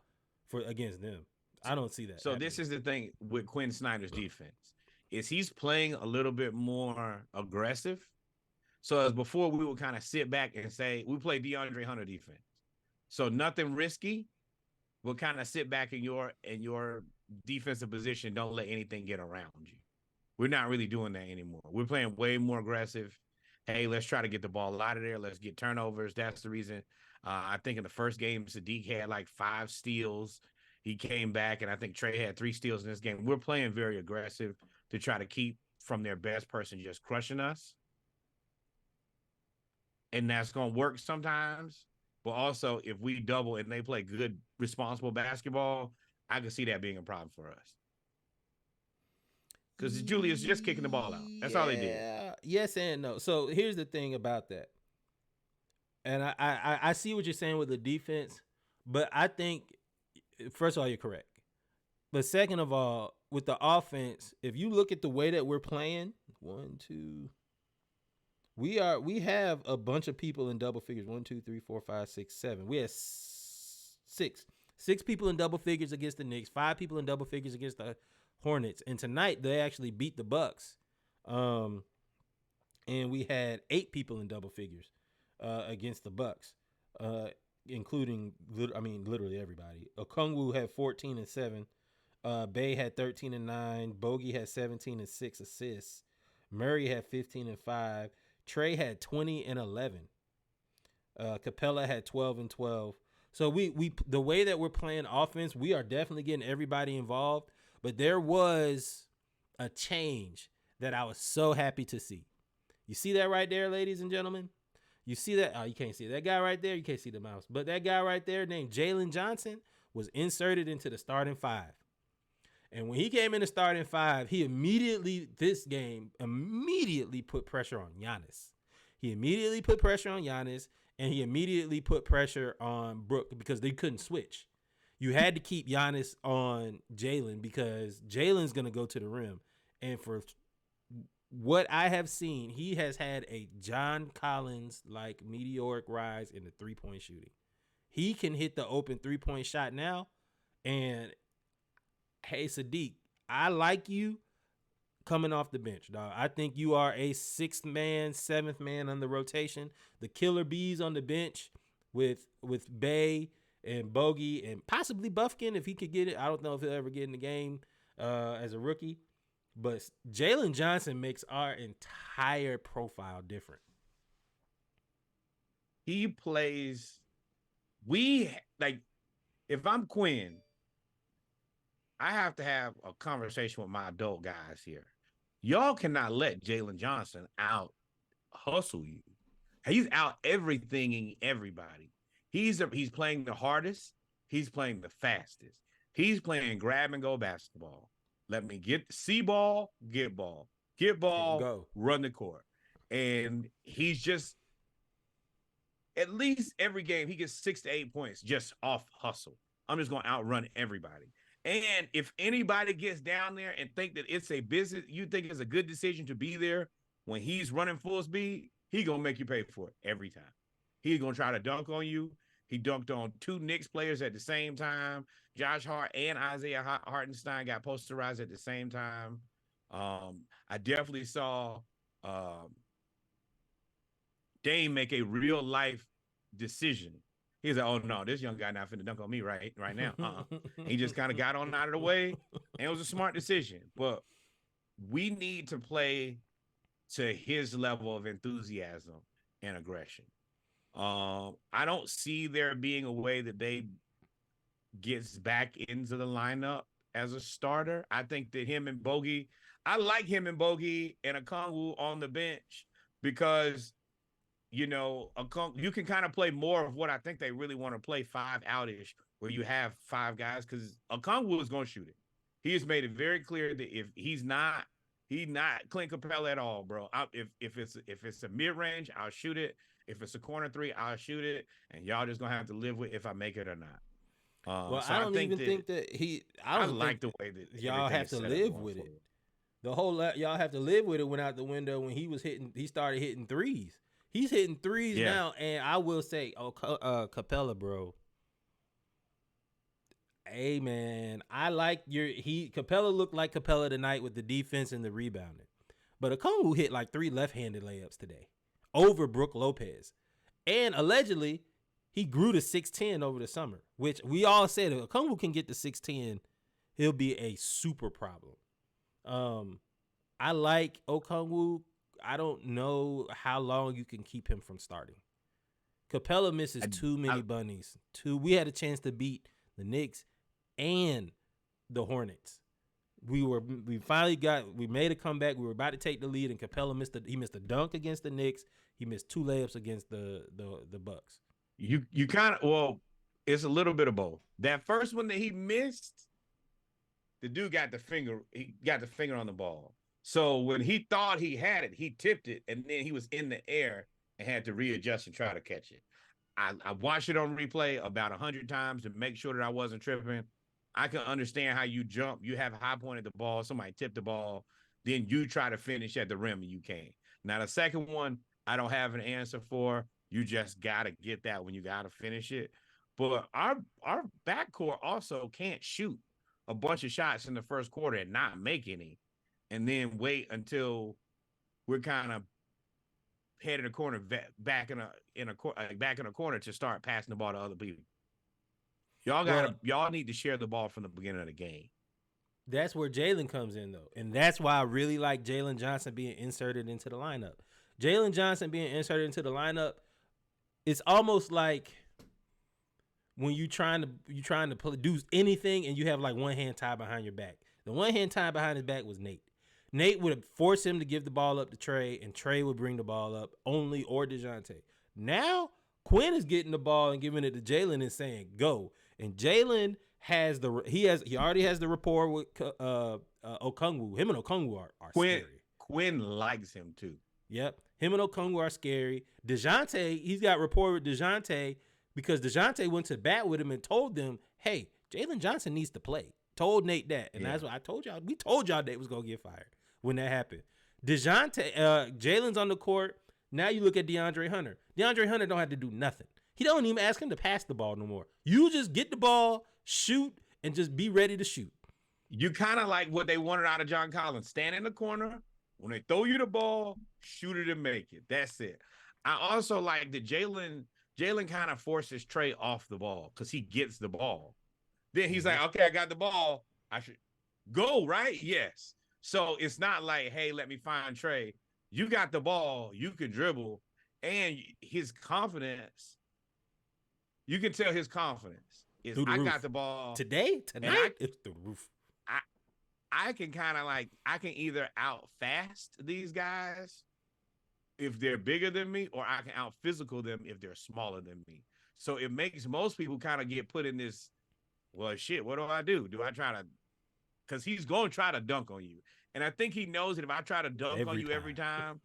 against them. I don't see that. So this is the thing with Quinn Snyder's defense is he's playing a little bit more aggressive. So as before, we would kind of sit back and say we play DeAndre Hunter defense. So nothing risky. We'll kind of sit back in your defensive position. Don't let anything get around you. We're not really doing that anymore. We're playing way more aggressive. Hey, let's try to get the ball out of there. Let's get turnovers. That's the reason. I think in the first game, Sadiq had like 5 steals. He came back, and I think Trey had 3 steals in this game. We're playing very aggressive to try to keep from their best person just crushing us. And that's going to work sometimes. But also, if we double and they play good, responsible basketball, I can see that being a problem for us. Because Julius just kicking the ball out. That's all they did. Yes and no. So here's the thing about that. And I see what you're saying with the defense, but I think, first of all, you're correct. But second of all, with the offense, if you look at the way that we're playing, 1, 2, we have a bunch of people in double figures. 1, 2, 3, 4, 5, 6, 7. We have 6 people in double figures against the Knicks, 5 people in double figures against the Hornets, and tonight they actually beat the Bucks. And we had 8 people in double figures against the Bucks, including literally everybody. Okongwu had 14 and 7. Bay had 13 and 9. Bogey had 17 and 6 assists. Murray had 15 and 5. Trey had 20 and 11. Capella had 12 and 12. So we the way that we're playing offense, we are definitely getting everybody involved. But there was a change that I was so happy to see. You see that right there, ladies and gentlemen? You see that? Oh, you can't see that guy right there. You can't see the mouse. But that guy right there named Jaylen Johnson was inserted into the starting 5. And when he came in the starting 5, he immediately put pressure on Giannis. He immediately put pressure on Giannis, and he immediately put pressure on Brook because they couldn't switch. You had to keep Giannis on Jaylen because Jaylen's going to go to the rim. And for what I have seen, he has had a John Collins-like meteoric rise in the three-point shooting. He can hit the open three-point shot now. And, hey, Sadiq, I like you coming off the bench, dog. I think you are a 6th man, 7th man on the rotation. The killer bees on the bench with Bay and Bogey and possibly Buffkin if he could get it. I don't know if he'll ever get in the game as a rookie. But Jaylen Johnson makes our entire profile different. He plays. If I'm Quinn, I have to have a conversation with my adult guys here. Y'all cannot let Jaylen Johnson out hustle you. He's out everything everybody. He's playing the hardest. He's playing the fastest. He's playing grab and go basketball. Let me see ball, get ball, go. Run the court. And he's just, at least every game, he gets 6 to 8 points just off hustle. I'm just going to outrun everybody. And if anybody gets down there and think that it's a business, you think it's a good decision to be there when he's running full speed, he's going to make you pay for it every time. He's going to try to dunk on you. He dunked on 2 Knicks players at the same time. Josh Hart and Isaiah Hartenstein got posterized at the same time. I definitely saw Dame make a real life decision. He's like, oh no, this young guy not finna dunk on me right now. He just kind of got on out of the way, and it was a smart decision. But we need to play to his level of enthusiasm and aggression. I don't see there being a way that they gets back into the lineup as a starter. I think that I like him and Bogey and Okongwu on the bench because, you can kind of play more of what I think they really want to play 5 outish where you have 5 guys because Okongwu is going to shoot it. He has made it very clear that if he's not Clint Capella at all, bro. If it's a mid-range, I'll shoot it. If it's a corner 3, I'll shoot it. And y'all just going to have to live with if I make it or not. Well, so I don't even think that I like the way that y'all have to live with it. The whole y'all have to live with it went out the window when he started hitting threes. He's hitting threes now, and I will say, Capella, bro. Hey man, I like Capella looked like Capella tonight with the defense and the rebounding. But Okongwu hit like 3 left-handed layups today over Brook Lopez. And allegedly, he grew to 6'10 over the summer, which we all said if Okongwu can get to 6'10, he'll be a super problem. I like Okongwu. I don't know how long you can keep him from starting. Capella misses too many bunnies. We had a chance to beat the Knicks and the Hornets. We made a comeback. We were about to take the lead, and Capella missed a dunk against the Knicks. He missed 2 layups against the Bucks. You kind of it's a little bit of both. That first one that he missed, the dude got the finger. He got the finger on the ball. So when he thought he had it, he tipped it, and then he was in the air and had to readjust and try to catch it. I watched it on replay about 100 times to make sure that I wasn't tripping. I can understand how you jump. You have high pointed the ball. Somebody tipped the ball. Then you try to finish at the rim and you can't. Now, the second one, I don't have an answer for. You just got to get that when you got to finish it. But our backcourt also can't shoot a bunch of shots in the first quarter and not make any, and then wait until we're kind of head in the corner, back in a corner to start passing the ball to other people. Y'all need to share the ball from the beginning of the game. That's where Jaylen comes in, though. And that's why I really like Jaylen Johnson being inserted into the lineup. Jaylen Johnson being inserted into the lineup, it's almost like when you trying to do anything and you have like one hand tied behind your back. The one hand tied behind his back was Nate. Nate would have forced him to give the ball up to Trey, and Trey would bring the ball up or DeJounte. Now, Quinn is getting the ball and giving it to Jaylen and saying, go. And Jaylen he already has the rapport with Okongwu. Him and Okongwu are scary. Quinn likes him too. Yep. Him and Okongwu are scary. DeJounte, he's got rapport with DeJounte because DeJounte went to bat with him and told them, hey, Jaylen Johnson needs to play. Told Nate that. And that's what I told y'all. We told y'all Nate was going to get fired when that happened. Jaylen's on the court. Now you look at DeAndre Hunter. DeAndre Hunter don't have to do nothing. He don't even ask him to pass the ball no more. You just get the ball, shoot, and just be ready to shoot. You kind of like what they wanted out of John Collins. Stand in the corner. When they throw you the ball, shoot it and make it. That's it. I also like that Jaylen kind of forces Trey off the ball because he gets the ball. Then he's like, okay, I got the ball. I should go, right? Yes. So it's not like, hey, let me find Trey. You got the ball. You can dribble. And his confidence, you can tell his confidence is I got the ball. Tonight, it's the roof. I can kind of I can either out fast these guys if they're bigger than me, or I can out physical them if they're smaller than me. So it makes most people kind of get put in this, well, shit, what do? Do I try to, because he's going to try to dunk on you. And I think he knows that if I try to dunk on you every time,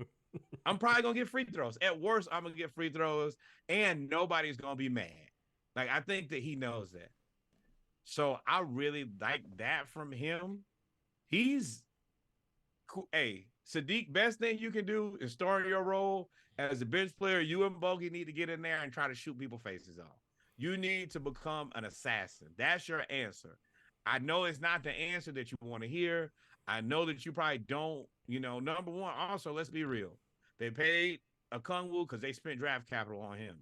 I'm probably going to get free throws. At worst, I'm going to get free throws and nobody's going to be mad. Like, I think that he knows that. So I really like that from him. He's cool. Hey, Sadiq, best thing you can do is start your role as a bench player. You and Bogey need to get in there and try to shoot people's faces off. You need to become an assassin. That's your answer. I know it's not the answer that you want to hear. I know that you probably don't, number one, also, let's be real. They paid Okongwu because they spent draft capital on him.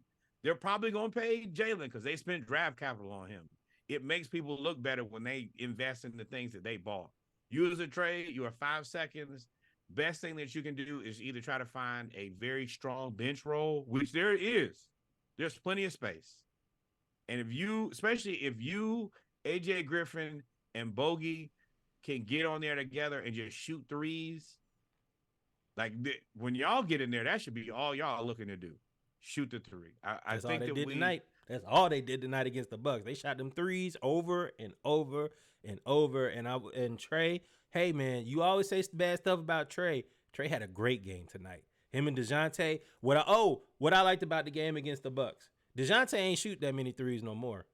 They're probably going to pay Jaylen because they spent draft capital on him. It makes people look better when they invest in the things that they bought. You as a trade, you are 5 seconds. Best thing that you can do is either try to find a very strong bench role, which there is. There's plenty of space. And especially if you, AJ Griffin, and Bogey can get on there together and just shoot threes, like when y'all get in there, that should be all y'all looking to do. Shoot the three. I think that tonight. That's all they did tonight against the Bucks. They shot them threes over and over and over. And Trey, hey man, you always say bad stuff about Trey. Trey had a great game tonight. Him and DeJounte. What I liked about the game against the Bucks. DeJounte ain't shoot that many threes no more.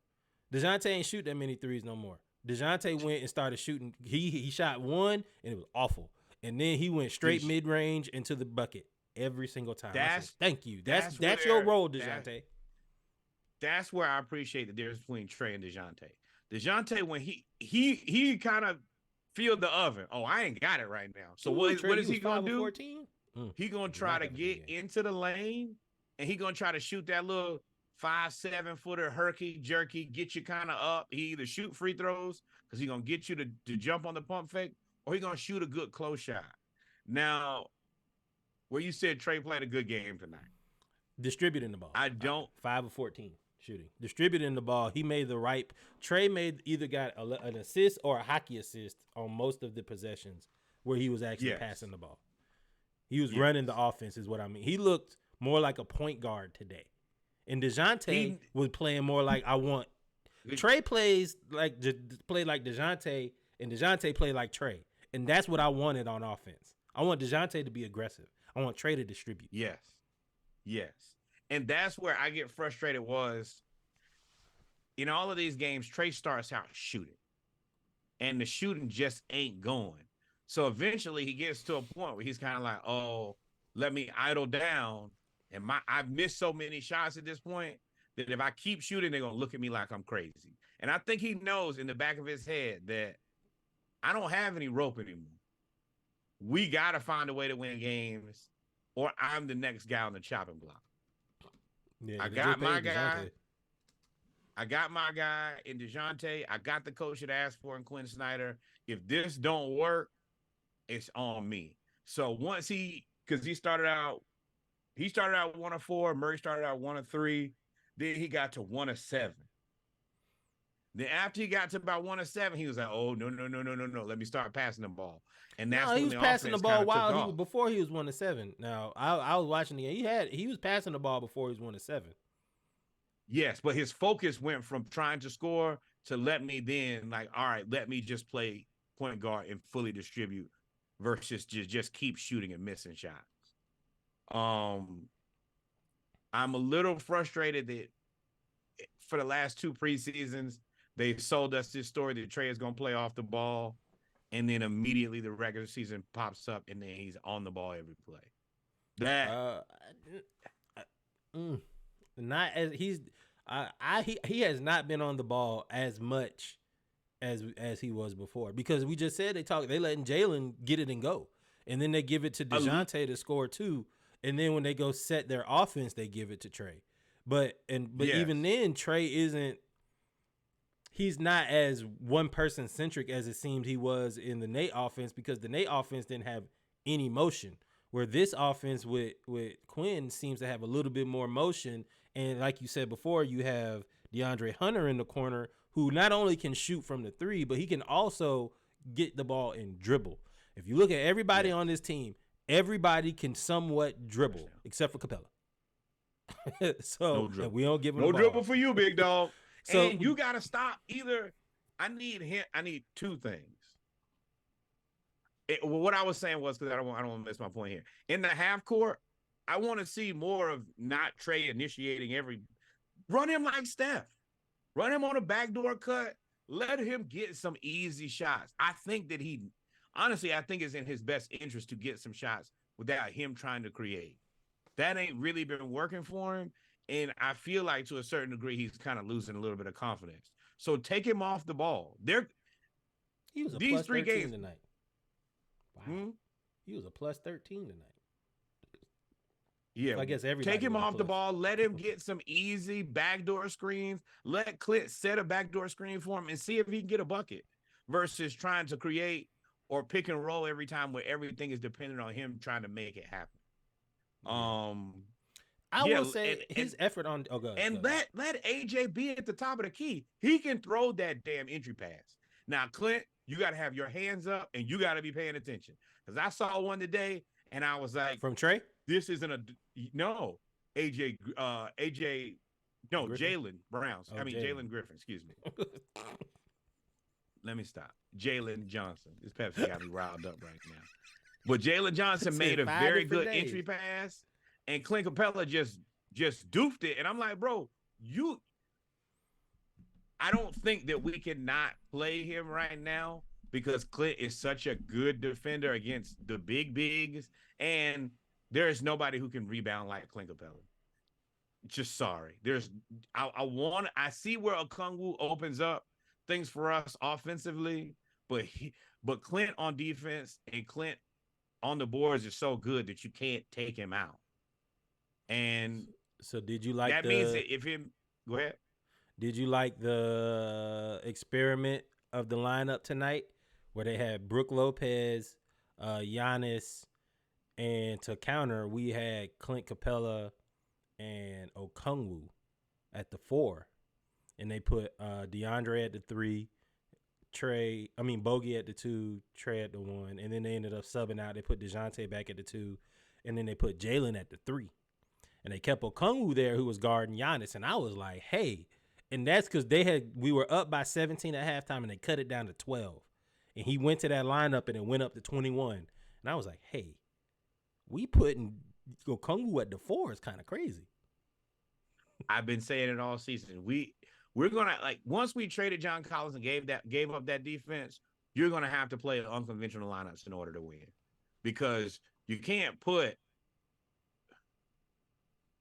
DeJounte went and started shooting. He shot one and it was awful. And then he went straight mid-range into the bucket every single time. Thank you. That's your role, DeJounte. That's where I appreciate the difference between Trey and DeJounte. DeJounte, when he kind of feel the oven. Oh, I ain't got it right now. So what is he gonna do? 14? He gonna try to get into the lane, and he gonna try to shoot that little 5-7 footer herky jerky, get you kind of up. He either shoot free throws because he's gonna get you to jump on the pump fake, or he gonna shoot a good close shot. Now, where you said Trey played a good game tonight. Distributing the ball. I don't 5 of 14 shooting. Distributing the ball. He made the right. Trey either got an assist or a hockey assist on most of the possessions where he was actually passing the ball. He was running the offense, is what I mean. He looked more like a point guard today. And DeJounte was playing more like I want. Trey play like DeJounte, and DeJounte played like Trey. And that's what I wanted on offense. I want DeJounte to be aggressive. I want Trey to distribute. Yes. And that's where I get frustrated was in all of these games, Trey starts out shooting. And the shooting just ain't going. So eventually he gets to a point where he's kind of like, oh, let me idle down. And I've missed so many shots at this point that if I keep shooting, they're going to look at me like I'm crazy. And I think he knows in the back of his head that I don't have any rope anymore. We got to find a way to win games, or I'm the next guy on the chopping block. Yeah, I got my guy. I got my guy in DeJounte. I got the coach that asked for in Quinn Snyder. If this don't work, it's on me. So once because he started out 1 of 4. Murray started out 1 of 3. Then he got to 1 of 7. Then after he got to about 1 of 7, he was like, "Oh no! Let me start passing the ball." And that's when he was the passing the ball before he was 1 of 7. Now I was watching the game. He was passing the ball before he was 1 of 7. Yes, but his focus went from trying to score to let me just play point guard and fully distribute versus just keep shooting and missing shots. I'm a little frustrated that for the last 2 preseasons, they sold us this story that Trey is going to play off the ball, and then immediately the regular season pops up, and then he's on the ball every play. Not as he has not been on the ball as much as he was before, because we just said they letting Jaylen get it and go, and then they give it to DeJounte to score 2, and then when they go set their offense, they give it to Trey. But even then, Trey he's not as one person centric as it seemed he was in the Nate offense, because the Nate offense didn't have any motion, where this offense with Quinn seems to have a little bit more motion. And like you said before, you have DeAndre Hunter in the corner, who not only can shoot from the 3, but he can also get the ball and dribble. If you look at everybody on this team, everybody can somewhat dribble except for Capella. So no we don't give him no the ball. dribble for you, big dog. So and you got to stop either. I need 2 things. What I was saying was, because I don't want to miss my point here. In the half court, I want to see more of not Trey initiating run him like Steph. Run him on a backdoor cut. Let him get some easy shots. I think that I think it's in his best interest to get some shots without him trying to create. That ain't really been working for him. And I feel like to a certain degree, he's kind of losing a little bit of confidence. So take him off the ball. He was a these plus 3 13 games tonight. Wow. He was a plus 13 tonight. Yeah, so I guess everybody take him off the ball. Let him get some easy backdoor screens. Let Clint set a backdoor screen for him and see if he can get a bucket versus trying to create or pick and roll every time where everything is dependent on him trying to make it happen. I will say his effort on let AJ be at the top of the key. He can throw that damn entry pass. Now, Clint, you got to have your hands up and you got to be paying attention, because I saw one today and I was like, from Trey, this isn't Jaylen Browns. Jalen Griffin, excuse me. Let me stop. Jaylen Johnson. This Pepsi got me riled up right now. But Jaylen Johnson made a very good entry pass, and Clint Capella just doofed it. And I'm like, bro, I don't think that we cannot play him right now, because Clint is such a good defender against the bigs, and there is nobody who can rebound like Clint Capella. Just sorry. I see where Okongwu opens up things for us offensively, but Clint on defense and Clint on the boards is so good that you can't take him out. And So did you like that means that if him go ahead. Did you like the experiment of the lineup tonight where they had Brook Lopez, Giannis, and to counter, we had Clint Capella and Okongwu at the 4. And they put DeAndre at the 3, Bogey at the 2, Trey at the 1. And then they ended up subbing out. They put DeJounte back at the 2. And then they put Jaylen at the 3. And they kept Okongwu there who was guarding Giannis. And I was like, hey. And that's because we were up by 17 at halftime and they cut it down to 12. And he went to that lineup and it went up to 21. And I was like, hey, we putting Okongwu at the 4 is kind of crazy. I've been saying it all season. We're gonna once we traded John Collins and gave up that defense, you're gonna have to play unconventional lineups in order to win. Because you can't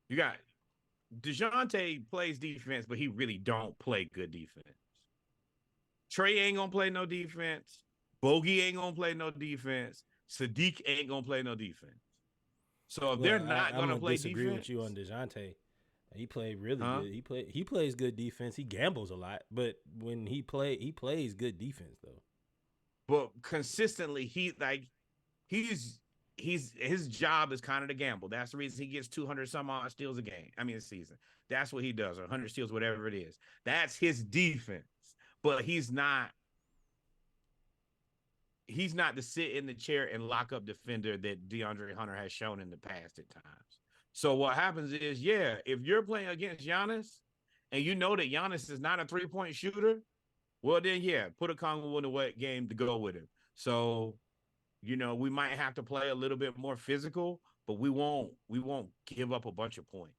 you got DeJounte plays defense, but he really don't play good defense. Trey ain't gonna play no defense. Bogey ain't gonna play no defense. Sadiq ain't gonna play no defense. So if they're not gonna play defense, I disagree with you on DeJounte. He played really good. He plays good defense. He gambles a lot, but when he plays good defense though. But consistently, his job is kind of to gamble. That's the reason he gets 200 some odd steals a season. That's what he does, or 100 steals, whatever it is. That's his defense. But he's not to sit in the chair and lock up defender that DeAndre Hunter has shown in the past at times. So what happens is, if you're playing against Giannis and you know that Giannis is not a 3-point shooter, well then put a Okongwu in the wet game to go with him. So we might have to play a little bit more physical, but we won't give up a bunch of points.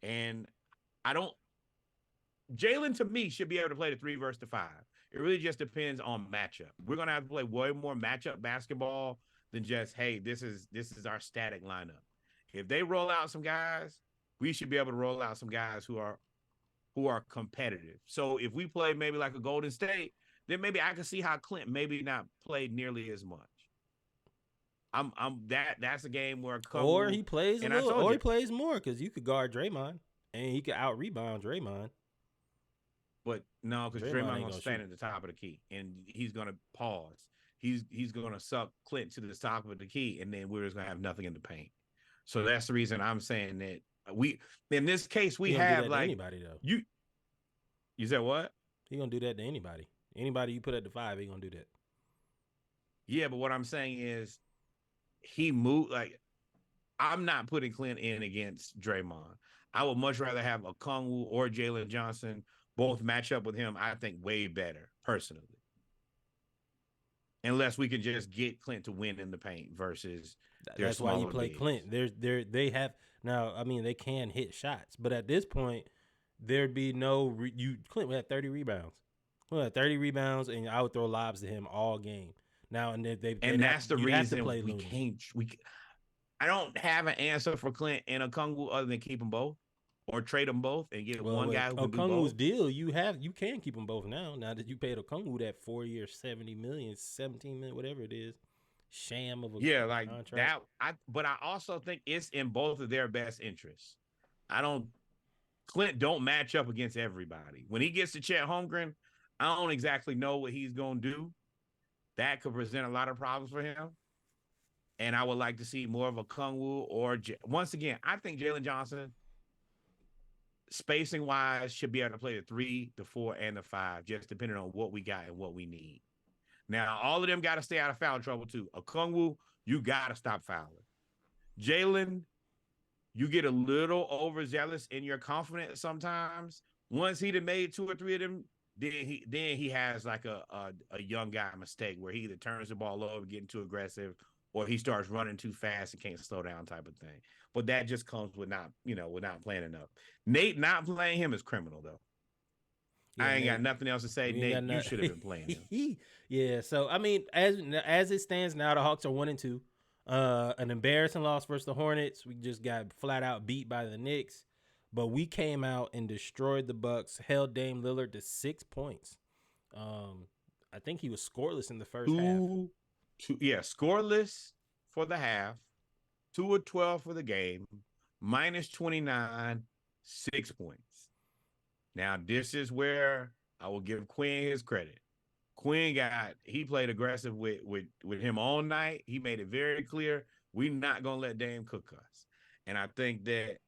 And Jaylen to me should be able to play the 3 versus the 5. It really just depends on matchup. We're going to have to play way more matchup basketball than just, hey, this is our static lineup. If they roll out some guys, we should be able to roll out some guys who are competitive. So if we play maybe like a Golden State, then maybe I can see how Clint maybe not played nearly as much. That's a game where or he plays a little, or he plays more because you could guard Draymond and he could out rebound Draymond. But no, because Draymond gonna stand at the top of the key and he's gonna pause. He's gonna suck Clint to the top of the key, and then we're just gonna have nothing in the paint. So that's the reason I'm saying that in this case we have like anybody though. You said what? He gonna do that to anybody. Anybody you put at the 5, he gonna do that. Yeah, but what I'm saying is he moved I'm not putting Clint in against Draymond. I would much rather have Okongwu or Jaylen Johnson both match up with him, I think, way better, personally. Unless we can just get Clint to win in the paint versus that's why you play bigs. Clint. They have now. I mean, they can hit shots, but at this point, there'd be no Clint would have 30 rebounds. Well, 30 rebounds, and I would throw lobs to him all game. Now and that's the reason we can't. I don't have an answer for Clint and Okongwu other than keep them both or trade them both and get one guy who can do both. Okongwu's deal, you can keep them both now. Now that you paid Okongwu that 4 year, 70 million, 17 million, whatever it is, sham of a contract. That. But I also think it's in both of their best interests. Clint don't match up against everybody. When he gets to Chet Holmgren, I don't exactly know what he's gonna do. That could present a lot of problems for him. And I would like to see more of Okongwu or once again, I think Jaylen Johnson, spacing wise, should be able to play the 3, the 4, and the 5, just depending on what we got and what we need. Now, all of them got to stay out of foul trouble too. Okongwu, you got to stop fouling. Jaylen, you get a little overzealous in your confidence sometimes. Once he'd have made 2 or 3 of them, then he has like a young guy mistake where he either turns the ball over, getting too aggressive, or he starts running too fast and can't slow down type of thing. But that just comes with not playing enough. Nate not playing him is criminal though. Yeah, I ain't got nothing else to say. Nate, you should have been playing him. Yeah. So I mean, as it stands now, the Hawks are 1-2. An embarrassing loss versus the Hornets. We just got flat out beat by the Knicks. But we came out and destroyed the Bucks, held Dame Lillard to 6 points. I think he was scoreless in the first half. Scoreless for the half, 2 of 12 for the game, minus 29, 6 points. Now, this is where I will give Quinn his credit. He played aggressive with him all night. He made it very clear we're not gonna let Dame cook us. And I think that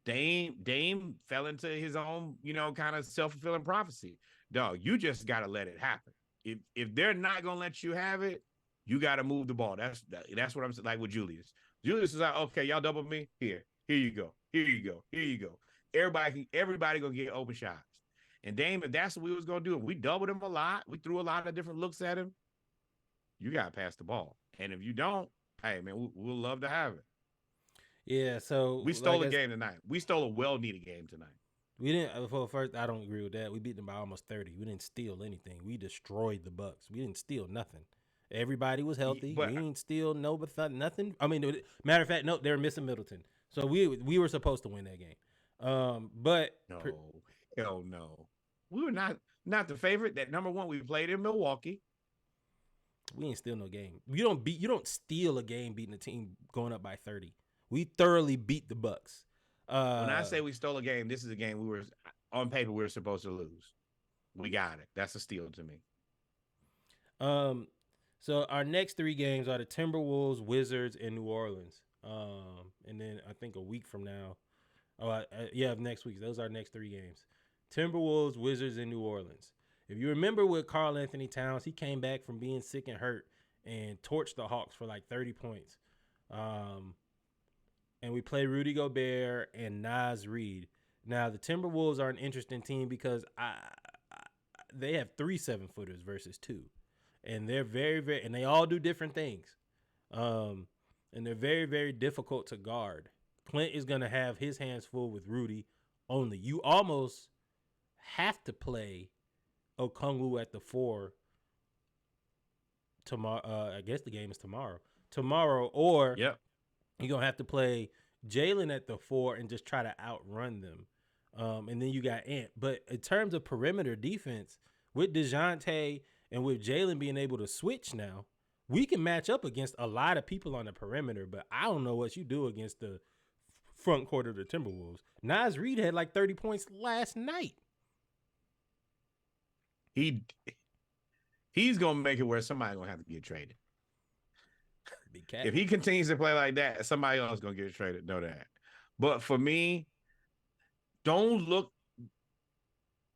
Dame fell into his own, kind of self-fulfilling prophecy. Dog, you just gotta let it happen. If they're not gonna let you have it, you gotta move the ball. That's what I'm saying. Like with Julius. Julius is like, okay, y'all double me. Here you go. Here you go. Here you go. Everybody gonna get open shots. And Dame, if that's what we was gonna do, if we doubled him a lot, we threw a lot of different looks at him, you gotta pass the ball. And if you don't, hey man, we'll love to have it. Yeah, so we stole a game tonight. We stole a well-needed game tonight. We didn't. For first, I don't agree with that. We beat them by almost 30. We didn't steal anything. We destroyed the Bucks. We didn't steal nothing. Everybody was healthy. We didn't steal nothing. I mean, matter of fact, no, they were missing Middleton. So we were supposed to win that game. But hell no, we were not the favorite. That number one, we played in Milwaukee. We ain't steal no game. You don't steal a game beating a team going up by 30. We thoroughly beat the Bucks. When I say we stole a game, this is a game on paper we were supposed to lose. We got it. That's a steal to me. So our next 3 games are the Timberwolves, Wizards, and New Orleans. And then I think a week from now, next week. Those are our next 3 games: Timberwolves, Wizards, and New Orleans. If you remember with Karl Anthony Towns, he came back from being sick and hurt and torched the Hawks for like 30 points. And we play Rudy Gobert and Naz Reid. Now, the Timberwolves are an interesting team because they have 3 7-footers versus 2. And they're very, very, and they all do different things. And they're very, very difficult to guard. Clint is going to have his hands full with Rudy only. You almost have to play Okongwu at the 4 tomorrow. I guess the game is tomorrow, or yep. You're going to have to play Jaylen at the 4 and just try to outrun them. And then you got Ant. But in terms of perimeter defense, with DeJounte and with Jaylen being able to switch now, we can match up against a lot of people on the perimeter. But I don't know what you do against the front court of the Timberwolves. Naz Reid had like 30 points last night. He's going to make it where somebody's going to have to get traded. If he continues to play like that, somebody else is going to get traded. Know that. But for me,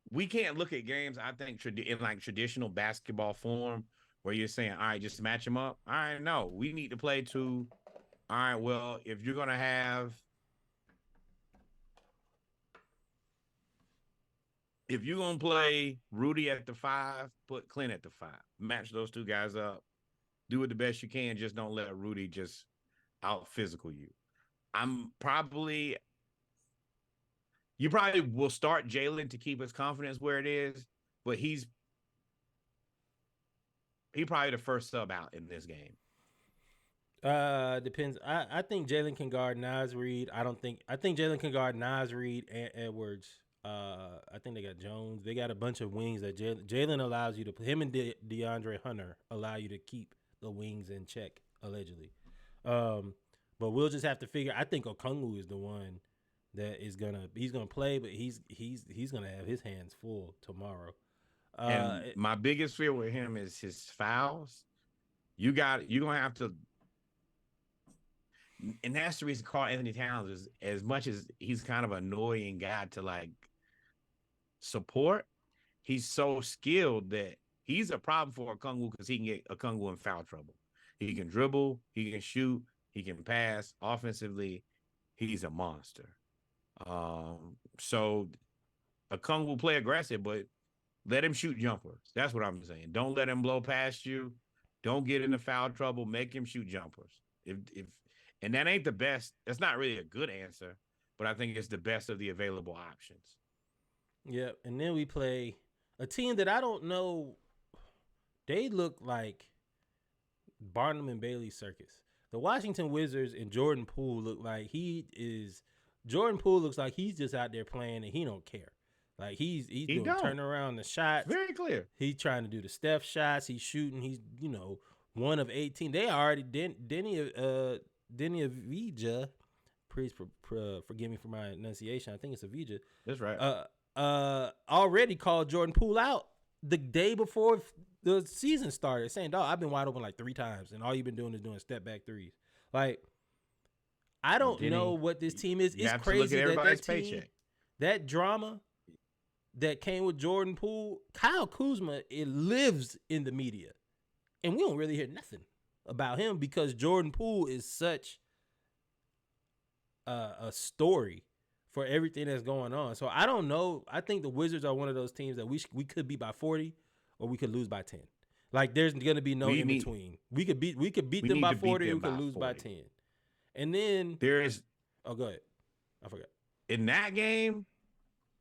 we can't look at games, I think, in like traditional basketball form where you're saying, all right, just match them up. All right, no, we need to play to, all right, well, if you're going to play Rudy at the 5, put Clint at the 5. Match those 2 guys up. Do it the best you can. Just don't let Rudy just out physical you. You probably will start Jaylen to keep his confidence where it is, but he probably the first sub out in this game. Depends. I think Jaylen can guard Naz Reid. I think Jaylen can guard Naz Reid and Edwards. I think they got Jones. They got a bunch of wings that Jaylen allows you to. Him and DeAndre Hunter allow you to keep the wings in check, allegedly. But we'll just have to figure. I think Okongwu is the one that he's gonna play, but he's gonna have his hands full tomorrow. And my biggest fear with him is his fouls. You're gonna have to, and that's the reason Karl Anthony Towns is, as much as he's kind of an annoying guy to like support, he's so skilled that he's a problem for Okongwu because he can get Okongwu in foul trouble. He can dribble, he can shoot, he can pass. Offensively, he's a monster. So Okongwu will play aggressive, but let him shoot jumpers. That's what I'm saying. Don't let him blow past you. Don't get into foul trouble. Make him shoot jumpers. And that ain't the best. That's not really a good answer, but I think it's the best of the available options. Yeah, and then we play a team that I don't know. They look like Barnum and Bailey circus. The Washington Wizards and Jordan Poole look like Jordan Poole looks like he's just out there playing and he don't care. Like he's He doing don't. turn around the shots. Very clear. He's trying to do the Steph shots. He's shooting. He's 1 of 18. They already Denny Avija. Please forgive me for my enunciation. I think it's Avija. That's right. Already called Jordan Poole out the day before the season started, saying, "Dog, I've been wide open like 3 times, and all you've been doing is doing step back threes." Like, I don't know what this team is. It's crazy that team, paycheck. That drama that came with Jordan Poole, Kyle Kuzma, it lives in the media, and we don't really hear nothing about him because Jordan Poole is such a story for everything that's going on. So I don't know. I think the Wizards are one of those teams that we could beat by 40 or we could lose by 10. Like there's gonna be no in between. We could beat them by 40 or we could lose by 10. And then there is go ahead. I forgot. In that game,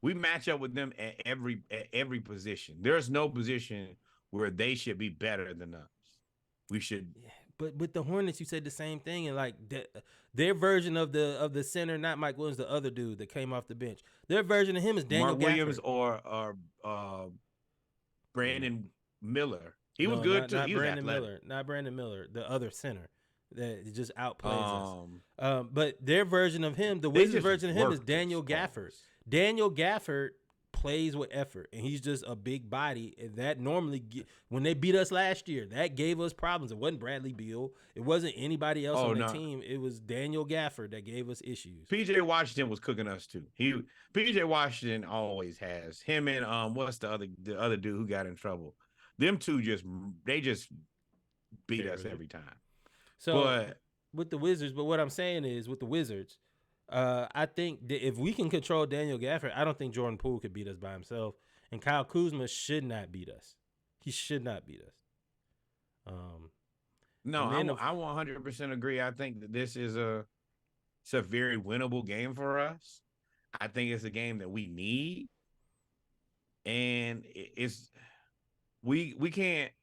we match up with them at every position. There's no position where they should be better than us. We should. Yeah, but with the Hornets, you said the same thing, and like their version of the center, not Mike Williams, the other dude that came off the bench. Their version of him is Daniel Mark Williams or Brandon Miller. He was good too. Not Brandon Miller, the other center that just outplays us. But their version of him, the Wizards version of him, is Daniel Gafford. Daniel Gafford plays with effort, and he's just a big body. And that normally, when they beat us last year, that gave us problems. It wasn't Bradley Beal. It wasn't anybody else on the team. It was Daniel Gafford that gave us issues. PJ Washington was cooking us too. PJ Washington always has him and what's the other dude who got in trouble. Them two just beat us every time. So with the Wizards, but what I'm saying is with the Wizards, I think that if we can control Daniel Gafford, I don't think Jordan Poole could beat us by himself. And Kyle Kuzma should not beat us. He should not beat us. No, I 100% agree. I think that this is it's a very winnable game for us. I think it's a game that we need. And we can't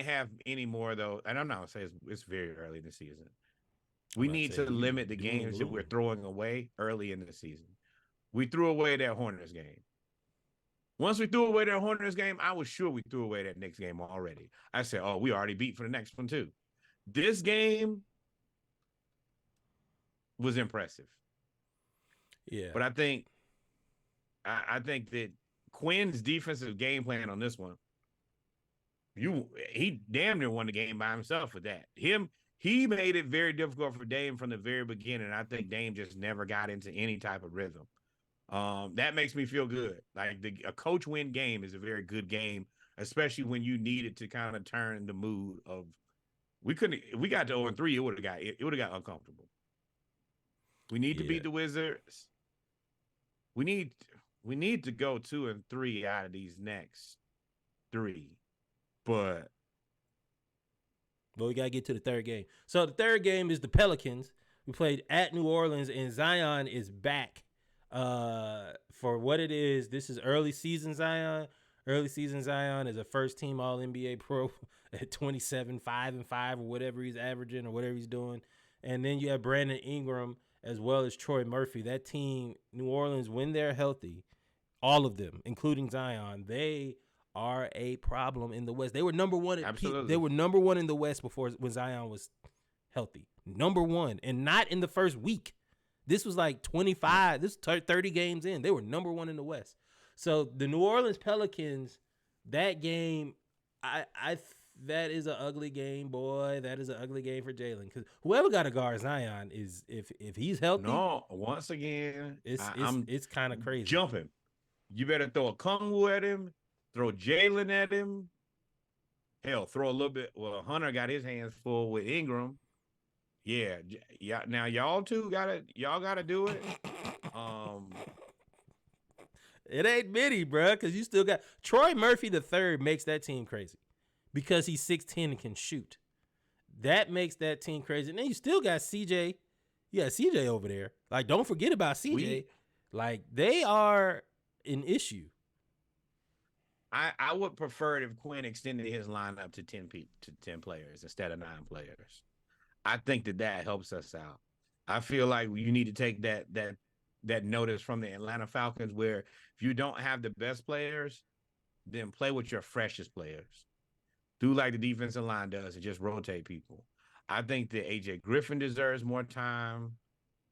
have any more though. And I'm not gonna say it's very early in the season. We need to limit the games that we're throwing away early in the season. We threw away that Hornets game. Once we threw away that Hornets game, I was sure we threw away that next game already. I said, "Oh, we already beat for the next one too." This game was impressive. Yeah, but I think that Quinn's defensive game plan on this one, he damn near won the game by himself with that. He made it very difficult for Dame from the very beginning. I think Dame just never got into any type of rhythm. That makes me feel good. Like a coach win game is a very good game, especially when you needed to kind of turn the mood of. If we got to 0-3, it would have got uncomfortable. We need to beat the Wizards. We need to go 2-3 out of these next 3, but we got to get to the third game. So the third game is the Pelicans. We played at New Orleans, and Zion is back for what it is. This is early season Zion. Early season Zion is a first-team All-NBA pro at 27, 5-5, or whatever he's averaging or whatever he's doing. And then you have Brandon Ingram as well as Troy Murphy. That team, New Orleans, when they're healthy, all of them, including Zion, they are a problem in the West. They were number one. They were number one in the West when Zion was healthy. Number one, and not in the first week. This was like 25. This 30 games in. They were number one in the West. So the New Orleans Pelicans, that game, that is an ugly game, boy. That is an ugly game for Jaylen, because whoever got to guard Zion is if he's healthy. No, once again, it's kind of crazy. Jumping. You better throw a Kongwu at him. Throw Jaylen at him. Hell, throw a little bit. Well, Hunter got his hands full with Ingram. Yeah. Now y'all gotta do it. It ain't many, bro, because you still got Troy Murphy III makes that team crazy because he's 6'10" and can shoot. That makes that team crazy. And then you still got CJ. You got CJ over there. Like, don't forget about CJ. Like, they are an issue. I would prefer it if Quinn extended his lineup to 10 players instead of 9 players. I think that helps us out. I feel like you need to take that that notice from the Atlanta Falcons where if you don't have the best players, then play with your freshest players. Do like the defensive line does and just rotate people. I think that AJ Griffin deserves more time.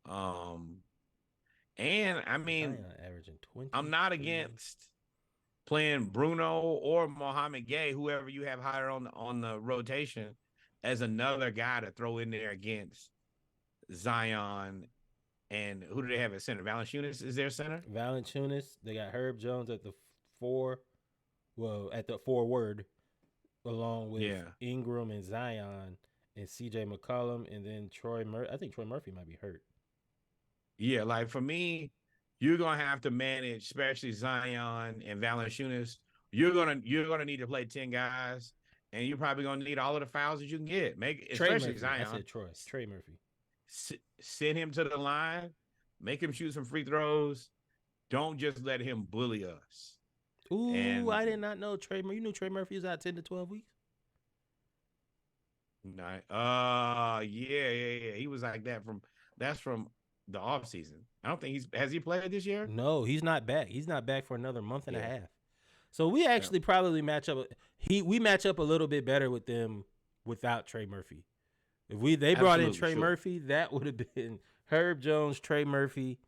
And I mean, Zion averaging 20. I'm not against playing Bruno or Mohamed Gay, whoever you have higher on the rotation, as another guy to throw in there against Zion. And who do they have at center? Valanciunas is their center? Valanciunas. They got Herb Jones at the 4. Well, at the forward, along with Ingram and Zion and CJ McCollum, and then Troy Murphy. I think Troy Murphy might be hurt. Yeah, like for me, you're gonna have to manage, especially Zion and Valanciunas. You're gonna need to play 10 guys, and you're probably gonna need all of the fouls that you can get. Especially Murphy. Zion. I said Troy. Trey Murphy. Send him to the line, make him shoot some free throws. Don't just let him bully us. Ooh, I did not know Trey. You knew Trey Murphy was out 10 to 12 weeks. Yeah. He was like that from the off season. I don't think has he played this year? No, he's not back. He's not back for another month and a half. So we actually probably match up. We match up a little bit better with them without Trey Murphy. If they brought in Trey Murphy, that would have been Herb Jones, Trey Murphy,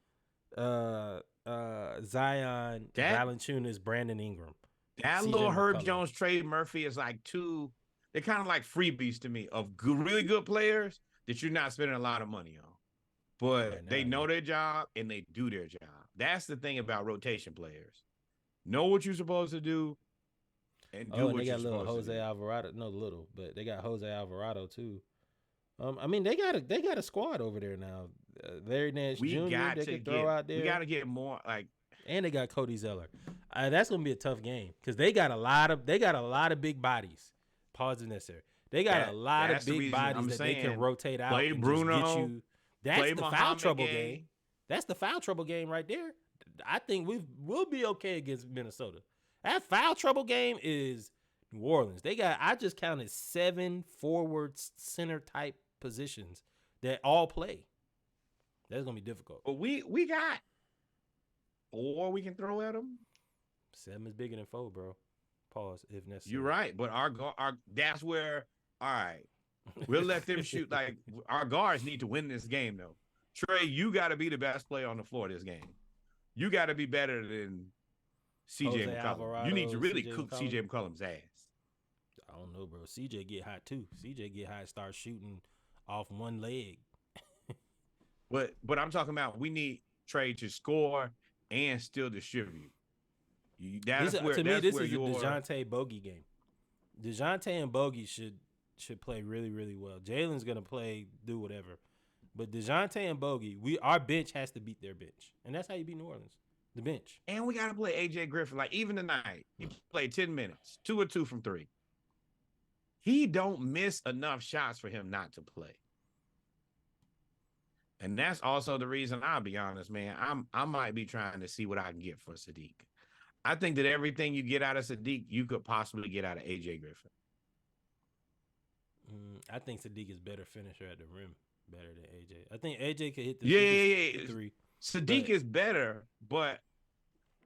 Zion, Valanciunas, Brandon Ingram. That little Herb Jones, Trey Murphy is like two. They're kind of like freebies to me of really good players that you're not spending a lot of money on, but they know their job and they do their job. That's the thing about rotation players. Know what you're supposed to do, and do what you're supposed to do. They got Jose Alvarado. No, but they got Jose Alvarado too. I mean, they got a squad over there now. Larry Nance Jr. They can throw out there. We got to get more and they got Cody Zeller. That's gonna be a tough game because they got a lot of big bodies. Pause is necessary. They got a lot of big bodies that they can rotate out. Play and Bruno. Just get you. That's the foul trouble game. That's the foul trouble game right there. I think we'll be okay against Minnesota. That foul trouble game is New Orleans. I just counted 7 forward center type positions that all play. That's gonna be difficult. But we got 4 we can throw at them. 7 is bigger than 4, bro. Pause if necessary. You're right, but our that's where we'll let them shoot. Like our guards need to win this game though. Trey, you got to be the best player on the floor this game. You got to be better than CJ McCollum. Alvarado, you need to really cook CJ McCollum's ass. I don't know, bro. CJ get hot too. CJ get hot, start shooting off one leg. But I'm talking about we need Trey to score and still distribute. This is a DeJounte Bogey game. DeJounte and Bogey should play really, really well. Jalen's gonna play, do whatever. But DeJounte and Bogey, our bench has to beat their bench. And that's how you beat New Orleans. The bench. And we gotta play AJ Griffin. Like even tonight, he played 10 minutes, 2 or 2 from 3. He don't miss enough shots for him not to play. And that's also the reason, I'll be honest, man. I might be trying to see what I can get for Sadiq. I think that everything you get out of Sadiq, you could possibly get out of AJ Griffin. I think Sadiq is better finisher at the rim, better than AJ. I think AJ could hit the 3. Sadiq is better, but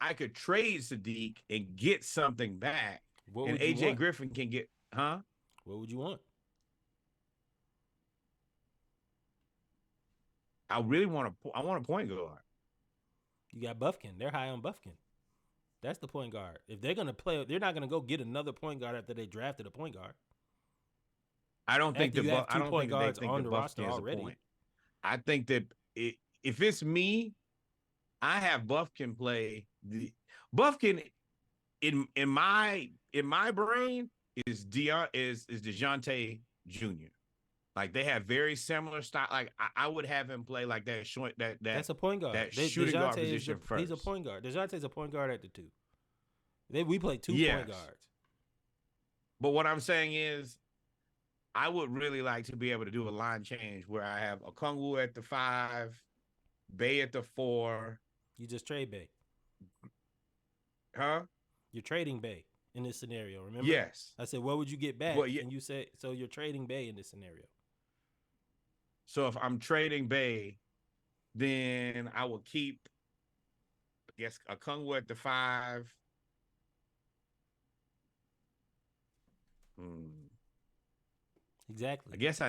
I could trade Sadiq and get something back. And AJ Griffin can get, What would you want? I want a point guard. You got Buffkin. They're high on Buffkin. That's the point guard. If they're going to play, they're not going to go get another point guard after they drafted a point guard. I don't think the point guards on the roster already. I think that if it's me, I have Buffkin play Buffkin in my brain is DeJounte Jr. Like they have very similar style. Like I would have him play like that short that's a point guard. That shooting guard position first. He's a point guard. DeJounte's a point guard at the 2. We play 2 point guards. But what I'm saying is, I would really like to be able to do a line change where I have Okongwu at the 5, Bey at the 4. You just trade Bey. Huh? You're trading Bey in this scenario, remember? Yes. I said, what would you get back? And you said, so you're trading Bey in this scenario. So if I'm trading Bey, Then I will keep, I guess, Okongwu at the 5. Exactly. I guess